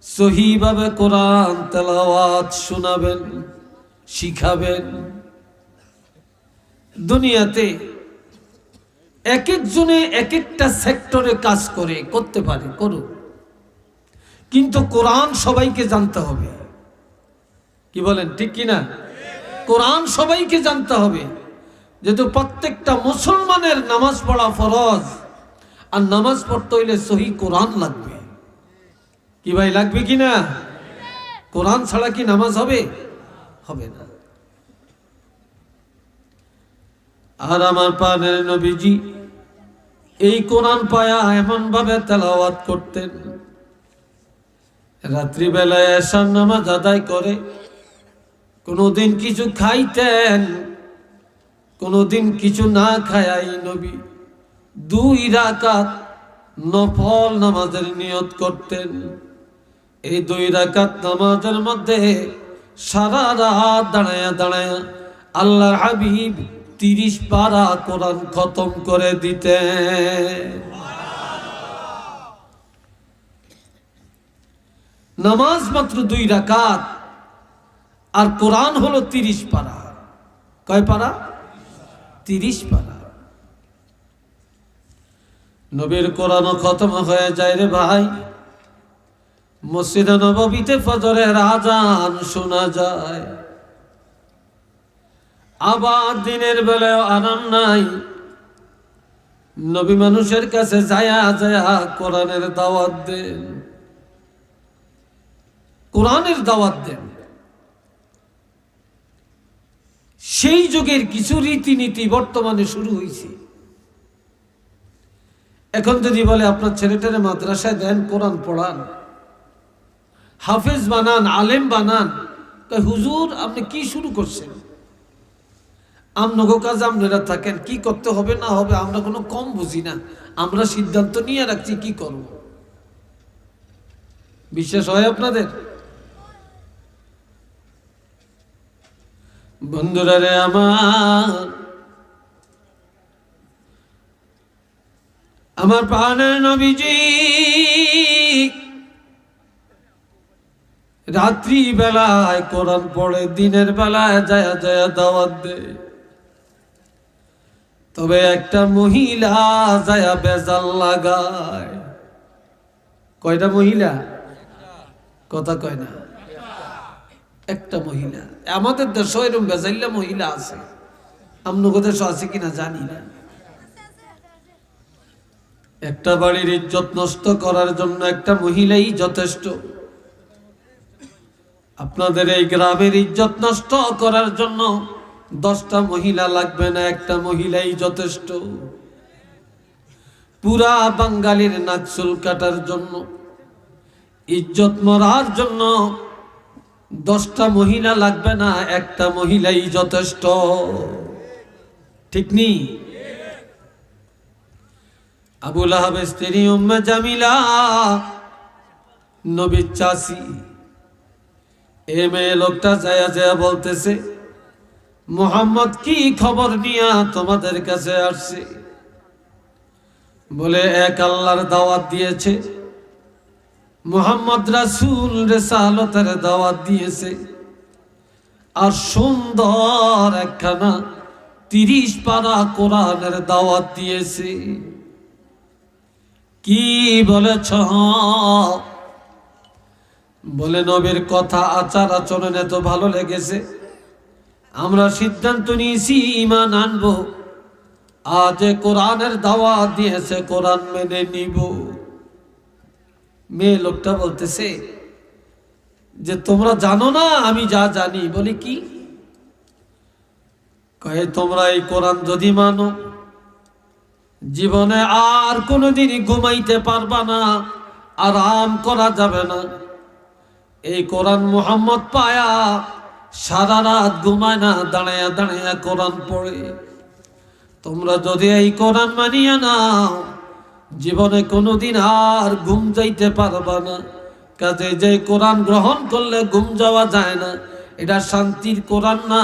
সহিভাবে কোরআন তেলাওয়াত শোনাবেন, শিখাবেন। দুনিয়াতে এক একজনে এক একটা সেক্টরে কাজ করতে পারে, করুক, কিন্তু কোরআন সবাইকে জানতে হবে। কি বলেন, ঠিক কিনা? কোরআন সবাইকে জানতে হবে, যেহেতু প্রত্যেকটা মুসলমানের নামাজ পড়া ফরজ, আর নামাজ পড়তে হইলে সহি কোরআন লাগবে। কি ভাই, লাগবে কিনা? কোরআন ছাড়া কি নামাজ হবে? হবে না। আর আমার প্রাণের নবীজি এই কোরআন পায়া এমন ভাবে তেলাওয়াত করতেন, রাত্রিবেলায় এশার নামাজ আদায় করে কোনদিন কিছু খাইতেন, কোনদিন কিছু না খায়াই নবী 2 রাকাত নফল নামাজের নিয়ত করতেন। এই 2 রাকাত নামাজের মধ্যে সারা রাত দাঁড়ায়া দাঁড়ায়া আল্লাহর হাবিব 30 পারা কোরআন খতম করে দিতেন। নামাজ মাত্র 2 রাকাত, আর কোরআন হলো 30 পারা। কয় পারা? 30 পারা। নবীর কোরআন খতম হয়ে যায় রে ভাই, মসজিদে নববীতে ফজরের আজান শোনা যায়। আবার দিনের বেলায় আরাম নাই, নবী মানুষের কাছে যায়া যায়া কোরআনের দাওয়াত দেন, কোরআনের দাওয়াত দেন। সেই যুগের কিছু রীতিনীতি বর্তমানে শুরু হয়েছে। এখন যদি বলে আপনার ছেলেটারে মাদ্রাসায় দেন, কোরআন পড়ান, হাফেজ বানান, আলেম বানান, হুজুর আপনি কি শুরু করছেন? আমনগো কাজ আপনারা থাকেন, কি করতে হবে না হবে আমরা কোনো কম বুঝি না, আমরা সিদ্ধান্ত নিয়ে রাখছি কি করব। বিশ্বাস হয় আপনাদের? বন্ধুরা রে আমার প্রাণের নবীজি রাত্রি বেলায় কোরআন পড়ে, দিনের বেলায় যায়া যায়া দাওয়াত দেয়। তবে একটা মহিলা যায়া বেজাল লাগায়। কয়টা মহিলা? কথা কয় না, একটা মহিলা। আমাদের দেশে এরকম বেজাইল্লা মহিলা আছে, আপনাদের দেশে আছে কিনা জানি না। একটা বাড়ির ইজ্জত নষ্ট করার জন্য একটা মহিলাই যথেষ্ট। আপনাদের এই গ্রামের ইজ্জত নষ্ট করার জন্য 10টা মহিলা লাগবে না, একটা মহিলাই যথেষ্ট। পুরা বাঙালির নাক চুল কাটার জন্য, ইজ্জত মরার জন্য 10টা মহিলা লাগবে না, একটা মহিলাই যথেষ্ট। ঠিক নি? আবু লাহাবের স্ত্রী উম্মে জামিলা নবীর চাচী, এ মেয়ে লোকটা যায়া যায়া বলতেছে, মুহাম্মদ কি খবর নিয়া তোমাদের কাছে আসছে? বলে এক আল্লাহর দাওয়াত দিয়েছে, মুহাম্মদ রাসূল রিসালাতের দাওয়াত দিয়েছে, আর সুন্দর একখানা 30 পারা কোরআনের দাওয়াত দিয়েছে। কি বলেছ? বলে নবীর কথা আচার আচরণ এত ভালো লেগেছে, আমরা সিদ্ধান্ত নিয়েছি ঈমান আনবো। আজ কোরআনের দাওয়াত দিয়েছে, কোরআন মেনে নিব। মেয়ে লোকটা বলতেছে যে তোমরা জানো না আমি যা জানি। বলি কি? কয়ে তোমরা এই কোরআন যদি মানো জীবনে আর কোনোদিনই ঘুমাইতে পারবা না, আরাম করা যাবে না। এই কোরআন মুহাম্মদ পায়া সারা রাত ঘুমায় না, দাঁড়াইয়া দাঁড়াইয়া কোরআন পড়ে। তোমরা যদি এই কোরআন মানিয়া নাও জীবনে কোনোদিন আর ঘুম যাইতে পারবা না। কাজে যে কোরআন গ্রহণ করলে ঘুম যাওয়া যায় না, এটা শান্তির কোরআন না,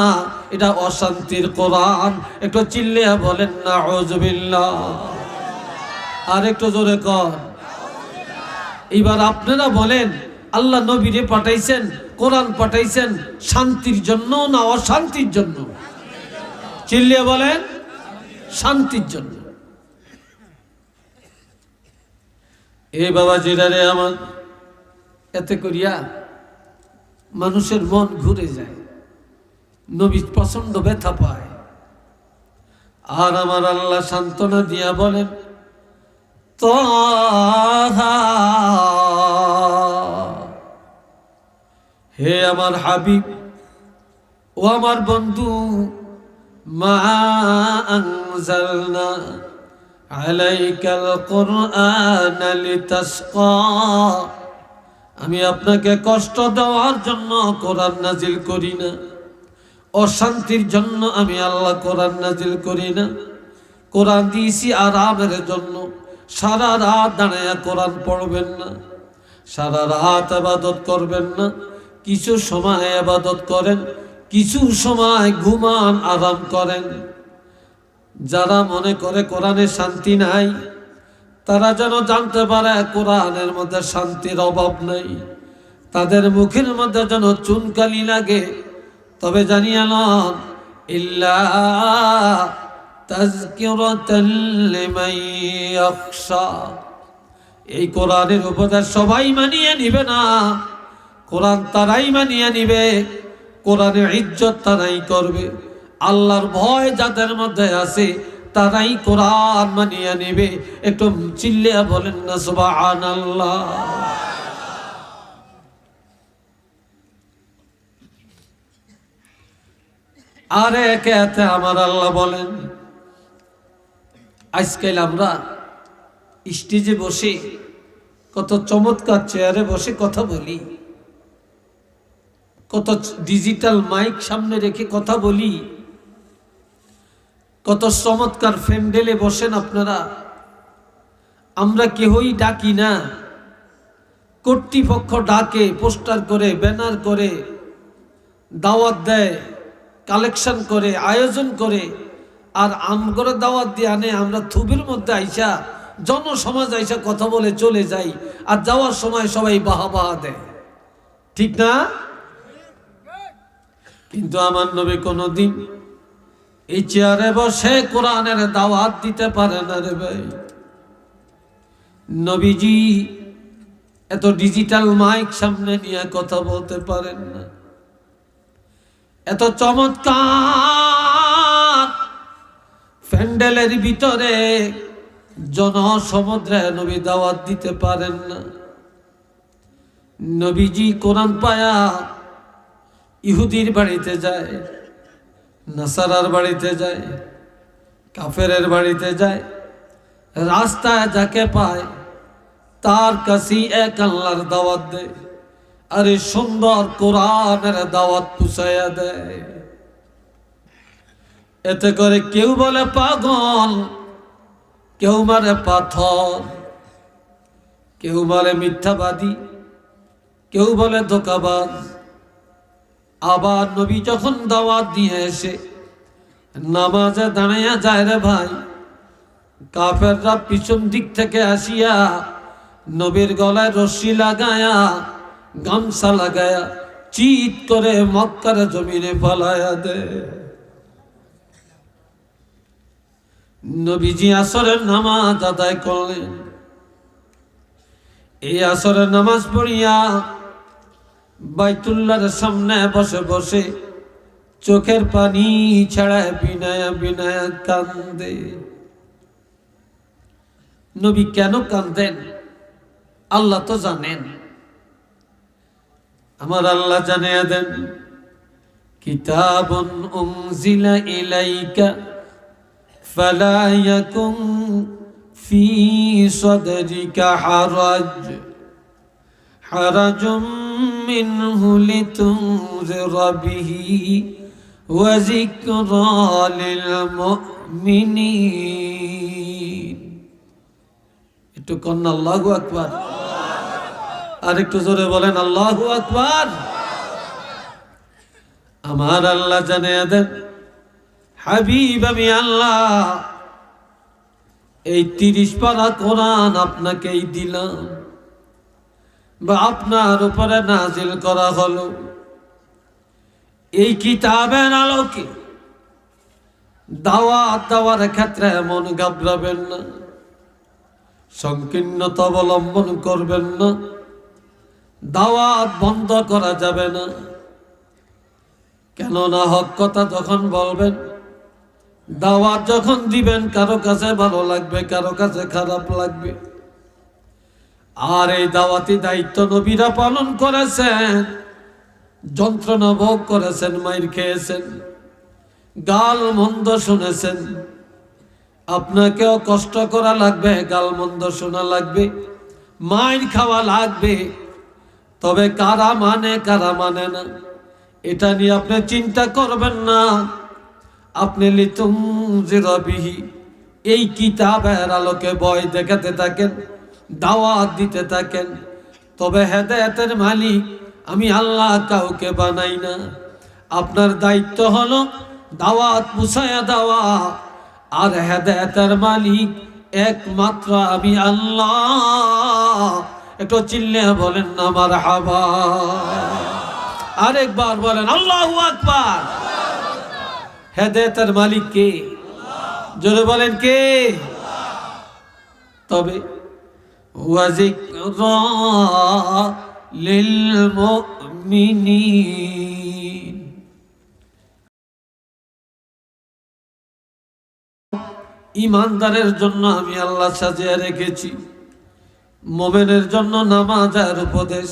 এটা অশান্তির কোরআন। একটু চিল্লিয়া বলেন নাউযুবিল্লাহ। আর একটু জোরে কর। এবার আপনারা বলেন আল্লাহ নবীরে পাঠাইছেন, কোরআন পাঠাইছেন শান্তির জন্য না অশান্তির জন্য? চিল্লিয়া বলেন শান্তির জন্য। এ বাবা জিরারে আমার, এতে করিয়া মানুষের মন ঘুরে যায়, নবী প্রচন্ড ব্যথা পায়। আর আমার আল্লাহ সান্ত্বনা দিয়া বলেন তাহা, হে আমার হাবিব ও আমার বন্ধু, মা আনজালনা আলাইকাল কুরআন লিতাশকা, আমি আপনাকে কষ্ট দেওয়ার জন্য কোরআন নাজিল করি না, অশান্তির জন্য আমি আল্লাহ কোরআন নাজিল করি না। কোরআন দিয়েছি আরামের জন্য। সারা রাত দাঁড়াইয়া কোরআন পড়বেন না, সারা রাত ইবাদত করবেন না, কিছু সময় ইবাদত করেন, কিছু সময় ঘুমান, আরাম করেন। যারা মনে করে কোরআনে শান্তি নাই তারা যেন জানতে পারে কোরআনের মধ্যে শান্তির অভাব নাই। তাদের মুখের মধ্যে যেন চুনকালি লাগে, তবে জানিয়ে লন ইল্লা তাযকিরাতাল লিমান ইয়াখশা। এই কোরআনের উপদেশ সবাই মানিয়ে নিবে না, কোরআন তারাই মানিয়ে নিবে, কোরআনের ইজ্জত তারাই করবে। আল্লাহর ভয় যাদের মধ্যে আছে তারাই কোরআন মানিয়ে নিবে। একটু চিল্লিয়া বলেন না সুবহানাল্লাহ। আরে একে আমার আল্লাহ বলেন, আজকাল আমরা স্টেজে বসে কত চমৎকার চেয়ারে বসে কথা বলি, কত ডিজিটাল মাইক সামনে রেখে কথা বলি, কত চমৎকার প্যান্ডেলে বসেন আপনারা। আমরা কেউই ডাকি না, কর্তৃপক্ষ ডাকে, পোস্টার করে, ব্যানার করে, দাওয়াত দেয়, কালেকশন করে, আয়োজন করে, আর আমগরে দাওয়াত দিয়ে আনে। আমরা থুবির মধ্যে আইসা জনসমাজ আইসা কথা বলে চলে যাই, আর যাওয়ার সময় সবাই বাহা বাহা দেয়, ঠিক না? কিন্তু আমার নবী কোনদিন এই চেয়ারে বসে কোরআনের দাওয়াত দিতে পারে না রে ভাই। নবীজি এত ডিজিটাল মাইক সামনে নিয়ে কথা বলতে পারেন না। এত চমৎকার প্যান্ডেলের ভিতরে জনসমুদ্রে নবী দাওয়াত দিতে পারেন না। নবীজি কোরআন পায়া ইহুদির বাড়িতে যায়, নাসারার বাড়িতে যায়, কাফেরের বাড়িতে যায়, রাস্তায় যাকে পায় তার কাছে এক আল্লাহর দাওয়াত দেয়, আরে সুন্দর কোরআনের দাওয়াত পুষাইয়া দেয়। এতে করে কেউ বলে পাগল, কেউ মারে পাথর, কেউ বলে মিথ্যাবাদী, কেউ বলে ধোঁকাবাজ। আবার নবী যখন দাওয়াত দিয়ে এসে নামাজে দাঁড়াইয়া যায় রে ভাই, কাফেররা পিছন দিক থেকে আসিয়া নবীর গলায় রশি লাগায়া, গামছা লাগায়া চিৎ করে মক্কার জমিনে ফালায়া দেয়। নবীজি আসরের নামাজ আদায় করলেন। এই আসরের নামাজ পড়িয়া বাইতুল্লাহর সামনে বসে বসে চোখের পানি ছাড়ায় বিনায়া বিনায়া কান্দে। নবী কেন কান্দেন আল্লাহ তো জানেন, আমার আল্লাহ জানিয়ে দেন কিতাবুন উনজিলা ইলাইকা ফালা ইয়াকুন ফি সাদরিকা হারাজুম মিনহু লিতুনজিরা বিহি ওয়া যিকরা লিল মুমিনিন। একটু কন্যা আল্লাহু আকবার, আর একটু জোরে বলেন আল্লাহু আকবার। আমার আল্লাহ জানিয়ে দেন, হাবিব আমি আল্লাহ এই 30 পারা কোরআন আপনাকেই দিলাম বা আপনার উপরে নাজিল করা হলো। এই কিতাবের আলোকে দাওয়াত দেওয়ার ক্ষেত্রে মন ঘাবড়াবেন না, সংকীর্ণতা অবলম্বন করবেন না, দাওয়াত বন্ধ করা যাবে না। কেননা হক কথা যখন বলবেন, দাওয়াত যখন দিবেন, কারো কাছে ভালো লাগবে, কারো কাছে খারাপ লাগবে। আর এই দাওয়াতি দায়িত্ব নবীরা পালন করেছেন, যন্ত্রণা ভোগ করেছেন, মাইর খেয়েছেন, গাল মন্দ শুনেছেন। আপনাকেও কষ্ট করা লাগবে, গাল মন্দ শোনা লাগবে, মাইর খাওয়া লাগবে। তবে কারা মানে কারা মানে না, এটা নিয়ে আপনি চিন্তা করবেন না। আপনি লিতুনজিরা বিহি, এই কিতাবের আলোকে ভয় দেখাতে থাকেন, দাওয়াত দিতে থাকেন। তবে হেদায়েতের মালিক আমি আল্লাহ, কাউকে বানাই না। আপনার দায়িত্ব হলো দাওয়াত পৌঁছায়া দেওয়া, আর হেদায়েতের মালিক একমাত্র আমি আল্লাহ। একটু চিল্লে বলেন না মারহাবা, আরেকবার বলেন আল্লাহু আকবার। হেদায়েতের মালিক কে? জোরে বলেন কে? তবে ওয়া যিকরা লিল মুমিনিন, ঈমানদারের জন্য আমি আল্লাহ সাজিয়ে রেখেছি। মুমিনের জন্য নামাজের উপদেশ,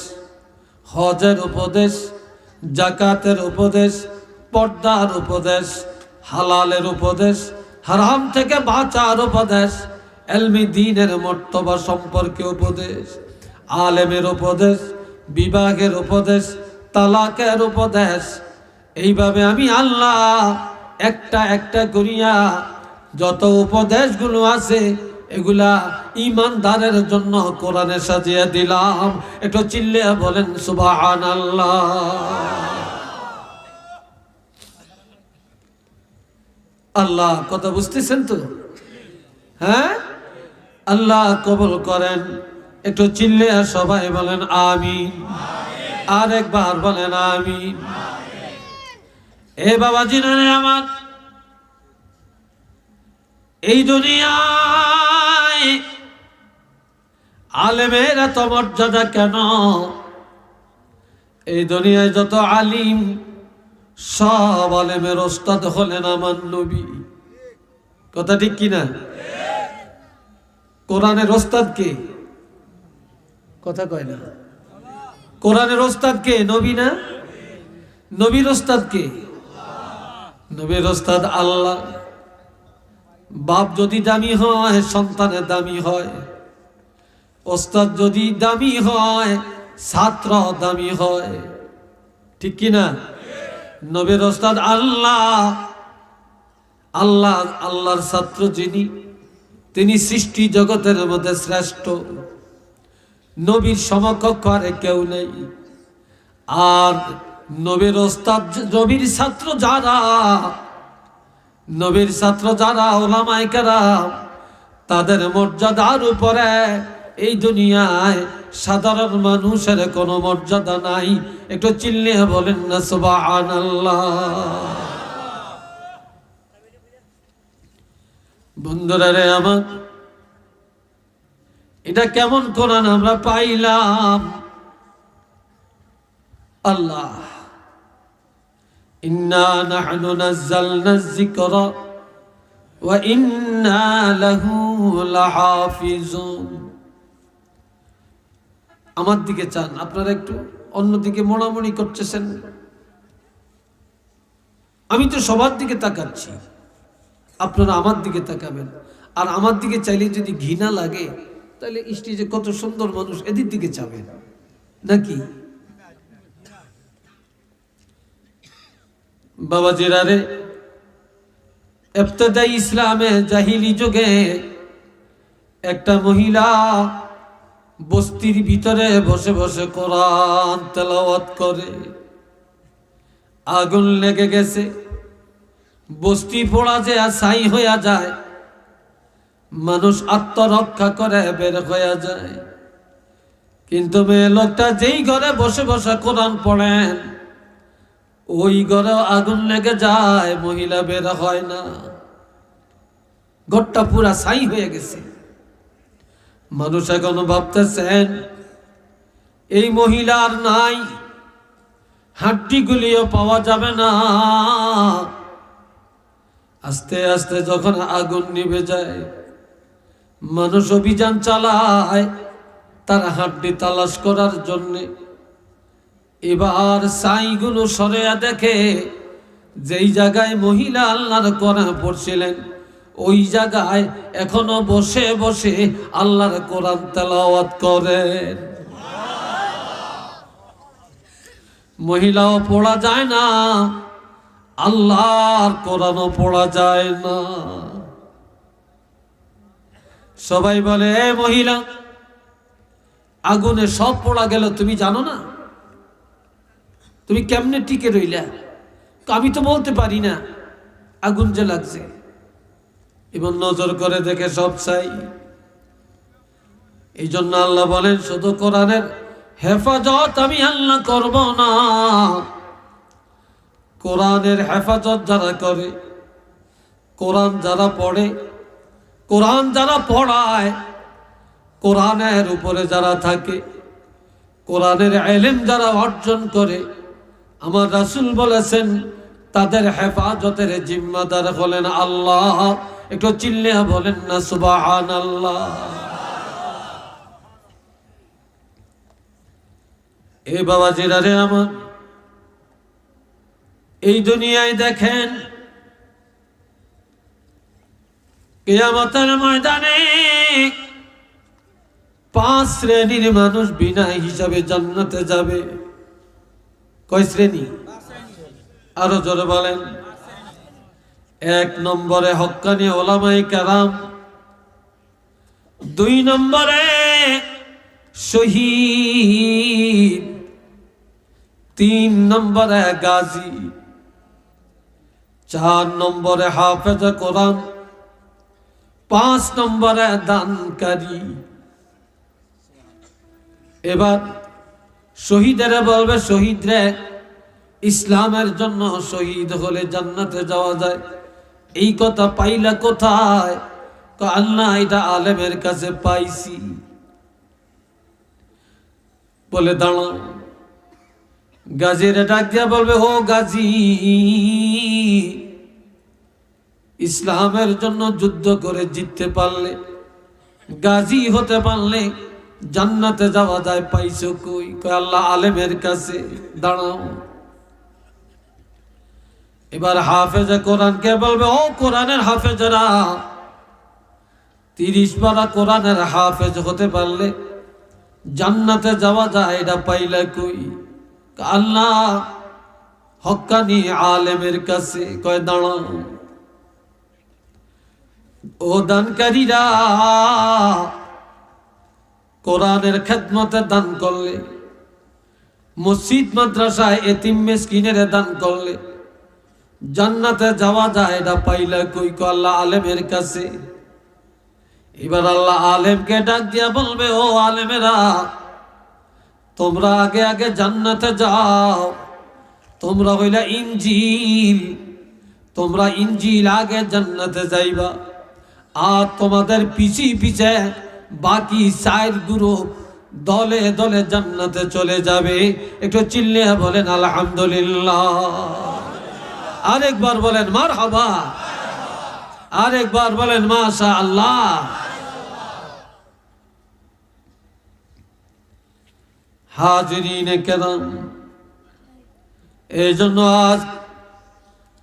হজের উপদেশ, যাকাতের উপদেশ, পর্দার উপদেশ, হালালের উপদেশ, হারাম থেকে বাঁচার উপদেশ, ইলমি দ্বীনের মর্তবা সম্পর্কে উপদেশ, আলেমের উপদেশ, বিবাহের উপদেশ, তালাকের উপদেশ। এইভাবে আমি আল্লাহ একটা একটা করিয়া যত উপদেশগুলো আছে এগুলা ঈমানদারের জন্য কোরআনে সাজিয়ে দিলাম। একটু চিল্লে বলেন সুবহানাল্লাহ। আল্লাহ কথা বুঝতেছেন তো? হ্যাঁ, আল্লাহ কবুল করেন। একটু চিল্লে সবাই বলেন আমিন, আর একবার বলেন আমিন। এ বাবাজি নারে আমার, এই দুনিয়ায় আলেমের এত মর্যাদা কেন? এই দুনিয়ায় যত আলিম, সব আলেমের ওস্তাদ হলেন আমার নবী। কথা ঠিক কিনা? কোরআনের ওস্তাদ কে? কথা কয় না। কোরআনের ওস্তাদ কে? নবী না? নবীর ওস্তাদ কে? নবীর ওস্তাদ আল্লাহ। বাপ যদি দামি হয়, সন্তানের দামি হয়। ওস্তাদ যদি দামি হয়, ছাত্র দামি হয়। ঠিক কিনা? নবীর ওস্তাদ আল্লাহ। আল্লাহ, আল্লাহর ছাত্র যিনি, তিনি সৃষ্টি জগতের মধ্যে শ্রেষ্ঠ। নবীর সমকক্ষ আর কেউ নেই। আর নবীর ওস্তাদ, নবীর ছাত্র যারা, নবীর ছাত্র যারা ওলামায়ে কেরাম, তাদের মর্যাদার উপরে এই দুনিয়ায় সাধারণ মানুষের কোনো মর্যাদা নাই। একটু চিল্লে বলেন না সুবহানাল্লাহ। বন্ধুরা রে আমার, এটা কেমন কোরআন আমরা পাইলাম? আল্লাহ ইন্না নাহনু নাযালনা যিকরা ওয়া ইন্না লাহু লাহাফিজুন। আমার দিকে চান, আপনারা একটু অন্যদিকে মোড়ামুড়ি করতেছেন। আমি তো সবার দিকে তাকাচ্ছি, আপনারা আমার দিকে তাকাবেন। আর আমার দিকে চাইলে যদি ঘৃণা লাগে তাহলে স্টেজে কত সুন্দর মানুষ এদের দিকে চাবেন নাকি? বাবাজিরা রে, ইবতদাই ইসলামে জাহিলি যুগে একটা মহিলা বস্তির ভিতরে বসে বসে কোরআন তেলাওয়াত করে। আগুন লেগে গেছে, বস্তি পোড়া যে ছাই হইয়া যায়, মানুষ আত্মরক্ষা করে বের হইয়া যায়। কিন্তু মেয়ে লোকটা যেই ঘরে বসে বসে কোরআন পড়েন, ওই ঘরে আগুন লেগে যায়, মহিলা বের হয় না, ঘরটা পুরা ছাই হয়ে গেছে। মানুষ এখন ভাবতেছেন এই মহিলার নাই, হাড্ডিগুলিও পাওয়া যাবে না। আস্তে আস্তে যখন আগুন নিভে যায়, মানুষ অভিযান চালায় তার হাড্ডি তালাশ করার জন্যে। এবার ছাইগুলো সরেয়া দেখে যেই জায়গায় মহিলা আল্লাহর কোরআন পড়ছিলেন, ওই জায়গায় এখনো বসে বসে আল্লাহর কোরআন তেলাওয়াত করেন। মহিলাও পড়া যায় না, আল্লাহর কোরআনও পড়া যায় না। সবাই বলে, এ মহিলা, আগুনে সব পড়া গেল, তুমি জানো না? তুমি কেমনে টিকে রইলা? আমি তো বলতে পারি না, আগুন যে লাগছে। এবার নজর করে দেখে সব চাই। এই জন্য আল্লাহ বলেন, শুধু কোরআনের হেফাজত আমি আল্লাহ করব না, কোরআনের হেফাজত যারা করে, কোরআন যারা পড়ে, কোরআন যারা পড়ায়, কোরআনের উপরে যারা থাকে, কোরআনের ইলম যারা অর্জন করে, আমার রাসূল বলেছেন তাদের হেফাজতের জিম্মাদার হলেন আল্লাহ। একটু চিল্লিয়া বলেন না সুবহানাল্লাহ। এ বাবাজিরা রে আমার, এই দুনিয়ায় দেখেন কিয়ামতের ময়দানে 5 শ্রেণীর মানুষ বিনা হিসাবে জান্নাতে যাবে। কয় শ্রেণী? আরো জোরে বলেন। 1 নম্বরে হক্কানি ওলামায়ে কেরাম, 2 নম্বরে শহীদ, 3 নম্বরে গাজী, 4 নম্বরে হাফেজ কোরআন, 5 নম্বরে দানকারী। এবার শহীদেরা বলবে, শহীদরে ইসলামের জন্য শহীদ হলে জান্নাতে যাওয়া যায়। এই কথা পাইলা কোথায়? আল্লাহ এটা আলেমের কাছে পাইছি। বলে দাঁড়াও। গাজীরে ডাক দিয়া বলবে, ও গাজী, ইসলামের জন্য যুদ্ধ করে জিততে পারলে, গাজী হতে পারলে জান্নাতে যাওয়া যায়, পাইছো কই? আল্লাহ আলেমের কাছে। দাঁড়াও। এবার হাফেজে কোরআনকে বলবে, ও কোরআনের হাফেজরা, 30 পারা কোরআনের হাফেজ হতে পারলে জান্নাতে যাওয়া যায়, এটা পাইলা কই? আল্লাহ হক্কানি আলেমের কাছে। কয় দাঁড়াও। ও দানকারীরা, কোরআনের খেদমতে দান করলে, মসজিদ মাদ্রাসায় এতিম মিসকিনের দান করলে জান্নাতে যাওয়া যায়, এটা পাইলা কই? আল্লাহ আলেমের কাছে। এবার আল্লাহ আলেমকে ডাক দিয়া বলবে, ও আলেমেরা, তোমরা আগে আগে জান্নাতে যাও, তোমরা হইলা ইনজিল, তোমরা ইনজিল আগে জান্নাতে যাইবা, আর তোমাদের পিছে পিছে বাকি 4 গ্রুপ দলে দলে জান্নাতে চলে যাবে। একটু চিল্লিয়া বলেন আলহামদুলিল্লাহ। আরেকবার বলেন মারহাবা, আরেকবার বলেন মাশাআল্লাহ। হাজিরিনে কেরাম, এই জন্য আজ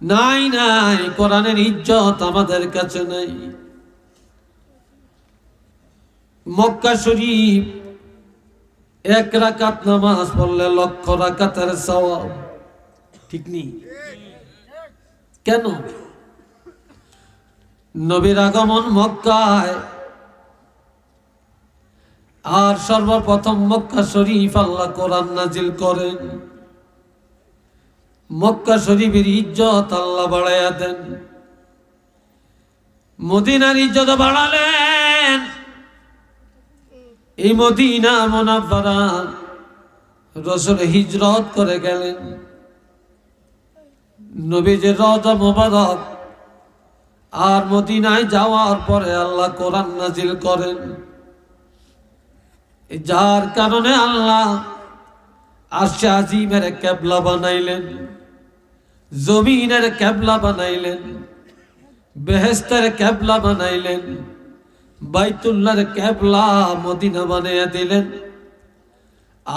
নাই নাই, কোরআনের ইজ্জত আমাদের কাছে নাই। মক্কা শরীফ এক রাকাত নামাজ পড়লে লক্ষ রাকাতের সওয়াব, ঠিক নেই? কেন? নবীর আগমন মক্কায়, আর সর্বপ্রথম মক্কা শরীফ আল্লাহ কোরআন নাজিল করেন। মক্কা শরীফের ইজ্জত আল্লাহ বাড়াইয়া দেন, মদিনার ইজ্জত বাড়ালেন। এই মদিনা মুনাফফারা রাসূল হিজরত করে গেলেন। নবীজির রওজা মুবারক আর মদিনায় যাওয়ার পরে আল্লাহ কোরআন নাজিল করেন, যার কারণে আল্লাহ আরশে আজিমের কিবলা বানাইলেন, জমিনের কিবলা বানাইলেন, বেহেশতের কিবলা বানাইলেন, বাইতুল্লাহর কিবলা মদিনা বানিয়ে দিলেন।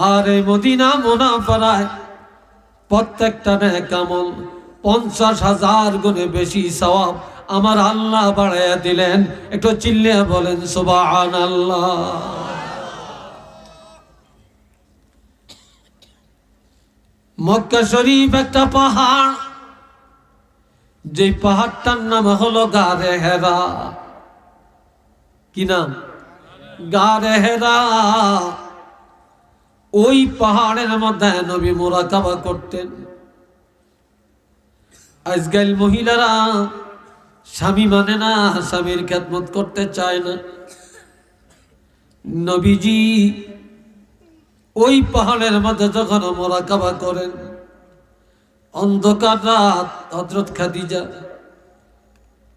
আর এই মদিনা মুনাফফারায় প্রত্যেকটা নেক আমল 50,000 গুণে বেশি সওয়াব আমার আল্লাহ বাড়াইয়া দিলেন। একটু চিল্লিয়ে বলেন সুবহানাল্লাহ। মক্কা শরীফ একটা পাহাড়, যে পাহাড়টার নাম হলো গারে হেরা। কি নাম? গারে হেরা। ওই পাহাড়ের মধ্যে নবী মুরাকাবা করতেন। আজকাল মহিলারা স্বামী মানে না, স্বামীর খেদমত করতে চায় না। নবীজি ওই পাহাড়ের মধ্যে যখন মুরাকাবা করেন, অন্ধকার রাত, হযরত খাদিজা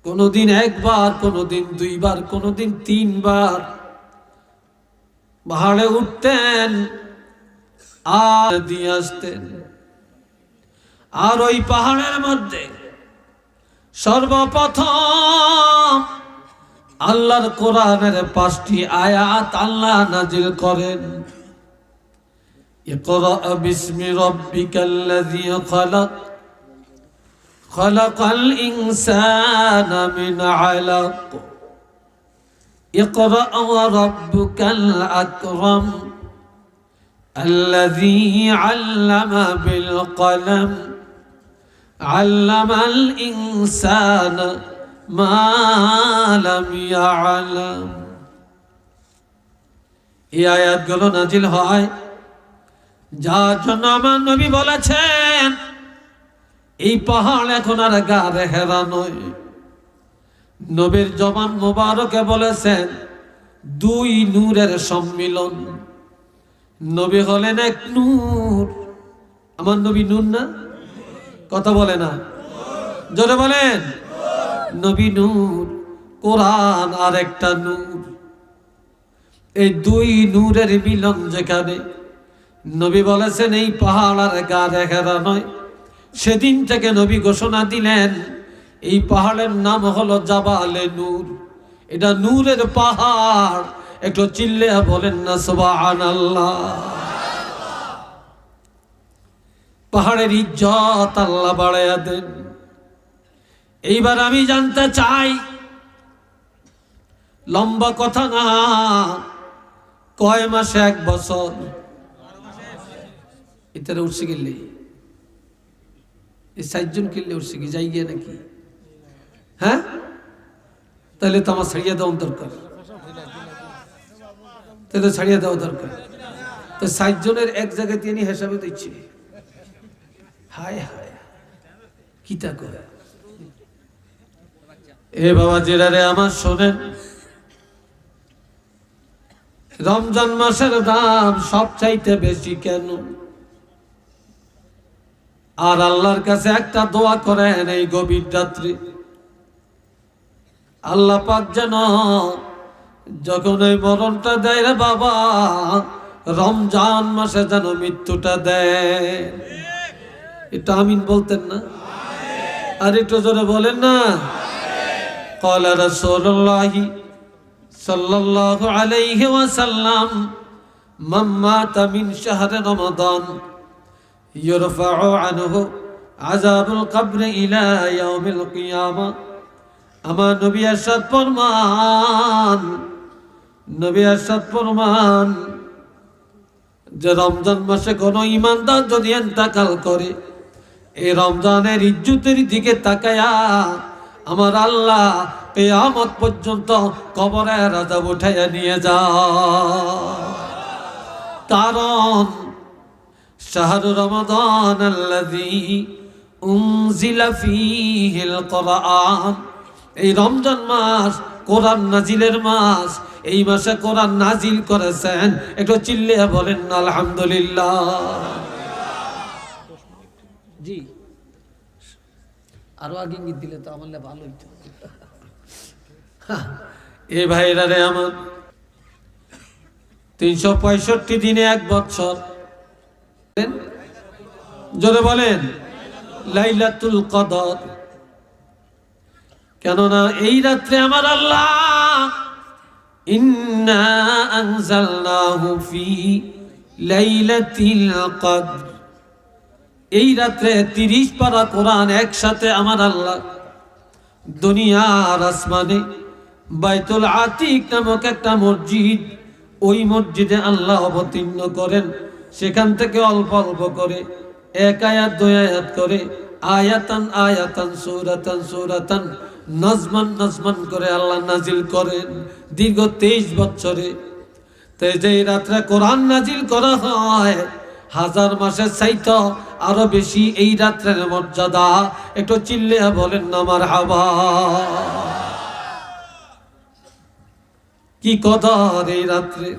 কোনদিন একবার, কোনদিন দুইবার, কোনদিন 3 বার পাহাড়ে উঠতেন আর দিয়ে আসতেন। আর ওই পাহাড়ের মধ্যে সর্বপ্রথম আল্লাহর কোরআনের 5টি আয়াত আল্লাহ নাজিল করেন। ইকরা বিসমি রাব্বিকাল্লাযী খালাক, খালাকাল ইনসানা মিন আলাক, ইকরা ওয়া রাব্বুকাল আকরাম, আল্লাযী আল্লামা বিল কলম, আল্লামাল ইনসানা মা লাম ইয়ালাম। এই আয়াতগুলো নাজিল হয় যার জন্য আমার নবী বলেছেন, এই পাহাড় এখন আর গারে হেরা নয়। নবীর জবান মোবারকে বলেছেন 2 নূরের সম্মিলন। নবী হলেন এক নূর। আমার নবী নূর না? কথা বলে না, জোরে বলেন। নবী নূর, কোরআন আর একটা নূর। এই 2 নূরের মিলন যেখানে, নবী বলেছেন এই পাহাড় আর গারে হেরা নয়। সেদিন থেকে নবী ঘোষণা দিলেন এই পাহাড়ের নাম হলো জাবালে নূর। এটা নূরের পাহাড়। একটু চিল্লে বলেন না সুবহানাল্লাহ। পাহাড়ের ইজ্জত আল্লাহ বাড়াইয়া দেন। এইবার আমি জানতে চাই, লম্বা কথা না, কয় মাসে 1 বছর? এটারে উঠছে গেলে এই 4 জন কিনলে উঠছে কি যাই গিয়ে নাকি? হ্যাঁ, তাহলে তো আমার ছাড়িয়ে দেওয়া দরকার, তাহলে ছাড়িয়ে দেওয়া দরকার। তো 4 জনের এক জায়গায় তিনি হিসাবে দিচ্ছে। হায় হায়, কিতা করে এ বাবা জেরারে আমার শোনেন, রমজান মাসের দাম সবচাইতে বেশি কেন? আর আল্লাহর কাছে একটা দোয়া করেন এই গভীর রাত্রি, আল্লাহ পাক যেন যখন এই মরণটা দেয় রে বাবা, রমজান মাসে যেন মৃত্যুটা দেয়। এটা আমিন বলতেন না? আর একটু জোরে বলেন না। قال رسول الله صلى الله عليه وسلم من مات من شهر رمضان يرفع عنه আযাবুল কবর ইলা ইয়াউমিল কিয়ামা। আমার নবী ইরশাদ ফরমান, নবী ইরশাদ ফরমান যে রমজান মাসে কোনো ঈমানদার যদি ইন্তেকাল করে, এই রমজানের ইজ্জতের দিকে তাকায়া আমার আল্লাহ কিয়ামত পর্যন্ত কবরের আযাব উঠাইয়া নিয়ে যায়। কারণ শাহরু রমাদান আল্লাযী উনজিলা ফীহিল কুরআন, এই রমজান মাস কোরআন নাজিলের মাস। এই মাসে কোরআন নাজিল করেছেন, একটু চিল্লিয়ে বলেন আলহামদুলিল্লাহ। জি আরো আগে ইঙ্গিত দিলে তো আমার ভালো হইতো। এ ভাইরা রে আমার, 365 দিনে এক বছর, জোরে বলেন লাইলাতুল কদর। কেননা এই রাত্রে আমার আল্লাহ ইন্না আনজালনাহু ফি লাইলাতিল কদর, এই রাত্রে 30 পারা কোরআন একসাথে আমার আল্লাহ দুনিয়ার আসমানে বাইতুল আতিক নামক একটা মসজিদ, ওই মসজিদে আল্লাহ অবতীর্ণ করেন। সেখান থেকে অল্প অল্প করে 1 আয়াত 2 আয়াত করে আয়াতান আয়াতান সূরাতান সূরাতান নজমান নজমান করে আল্লাহ নাজিল করেন দীর্ঘ 23 বছরে। তো যে রাত্রে কোরআন নাজিল করা হয়, 1000 মাসের চাইতে আরো বেশি এই রাত্রের মর্যাদা। একটু চিল্লিয়া বলেন না মারহাবা। কি কদর এই রাত্রে।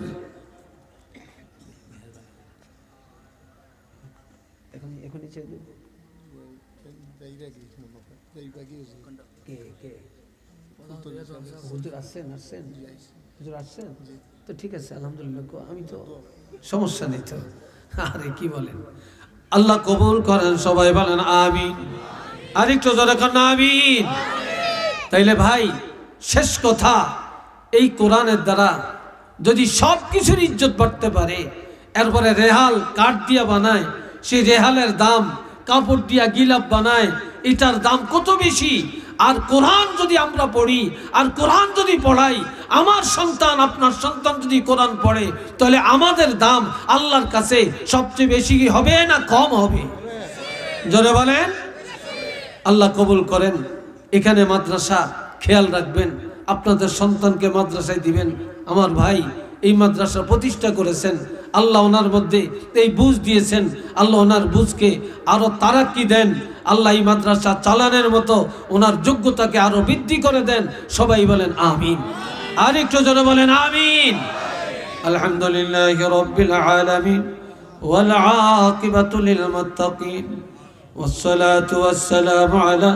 তো ঠিক আছে আলহামদুলিল্লাহ, আমি তো সমস্যা নেই তো। আরে কি বলেন, আল্লাহ কবুল করেন, সবাই বলেন আমিন। আরেকটু জোরে করেন আমিন। তাইলে ভাই শেষ কথা, এই কোরআনের দ্বারা যদি সব কিছুর ইজ্জত বাড়তে পারে, এরপরে রেহাল কাঠ দিয়া বানায়, সেই রেহালের দাম কাপড় দিয়া গিলাপ বানায়, এটার দাম কত বেশি। আর কোরআন যদি আমরা পড়ি আর কোরআন যদি পড়াই, আমার সন্তান আপনার সন্তান যদি কোরআন পড়ে, তাহলে আমাদের দাম আল্লাহর কাছে সবচেয়ে বেশি হবে না কম হবে? জোরে বলেন। আল্লাহ কবুল করেন। এখানে মাদ্রাসা, খেয়াল রাখবেন আপনাদের সন্তানকে মাদ্রাসায় দিবেন। আমার ভাই এই মাদ্রাসা প্রতিষ্ঠা করেছেন, আল্লাহ ওনার মধ্যে এই বুঝ দিয়েছেন, আল্লাহ ওনার বুঝকে আরো তারাক্কি দেন, আল্লাহ এই মাদ্রাসা চালানোর মতো ওনার যোগ্যতাকে আরো বৃদ্ধি করে দেন। সবাই বলেন আমিন। আর একটু জোরে বলেন আমিন। আলহামদুলিল্লাহি রাব্বিল আলামিন ওয়াল আকিবাতু লিল মুত্তাকিন ওয়াস সালাতু ওয়াস সালামু আলা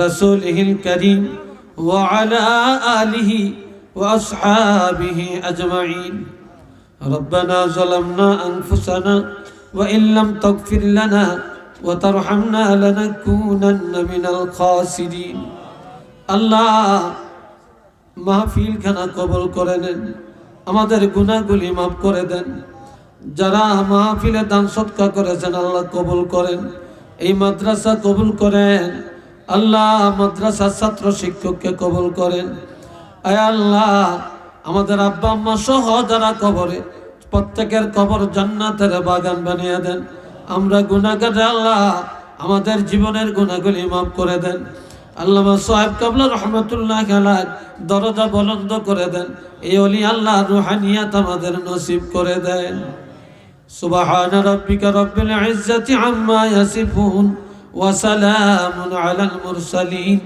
রাসূলিহিল কারীম ওয়া আলা আলিহি ওয়া আসহাবিহি আজমাইন। ربنا ظلمنا أنفسنا وإن لم تغفر لنا وترحمنا لنكونن من الخاسرين। আল্লাহ মাহফিল খানা কবুল করে নেন, আমাদের গুনাহগুলি মাফ করে দেন। যারা মাহফিলে দান সদকা করেছেন আল্লাহ কবুল করেন, এই মাদ্রাসা কবুল করেন। আল্লাহ মাদ্রাসার ছাত্র শিক্ষককে কবুল করেন। আয় আল্লাহ আমাদের আব্বা আম্মা সহ যারা কবরে, প্রত্যেকের কবর জান্নাতের বাগান বানিয়ে দেন। আমরা গুনাহগার, আল্লাহ আমাদের জীবনের গুনাহগুলি মাফ করে দেন। আল্লামা সাহেব কাবলা রহমাতুল্লাহ আলাইহি দরজা বুলন্দ করে দেন। এই ওলি আল্লাহ রুহানিয়াত আমাদের নসিব করে দেন। সুবহান রাব্বিকা রাব্বিল ইজ্জাতি আম্মা ইয়াসিফুন ওয়া সালামুন আলাল মুরসালিন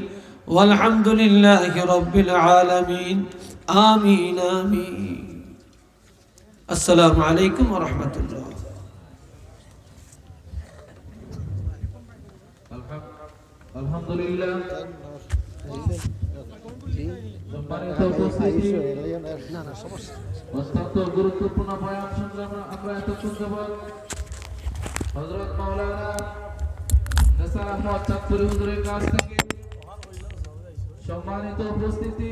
ওয়ালহামদুলিল্লাহি রাব্বিল আলামিন। আমিন আমিন। আসসালামু আলাইকুম ওয়া রাহমাতুল্লাহ। আলহামদুলিল্লাহ। সম্মানিত উপস্থিতি, অত্যন্ত গুরুত্বপূর্ণ বয়ান শুনলাম আমরা এতক্ষণ যাবত। হযরত মাওলানা নিসার আহমদ চাঁদপুরি হুজুরের কাছ থেকে। সম্মানিত উপস্থিতি,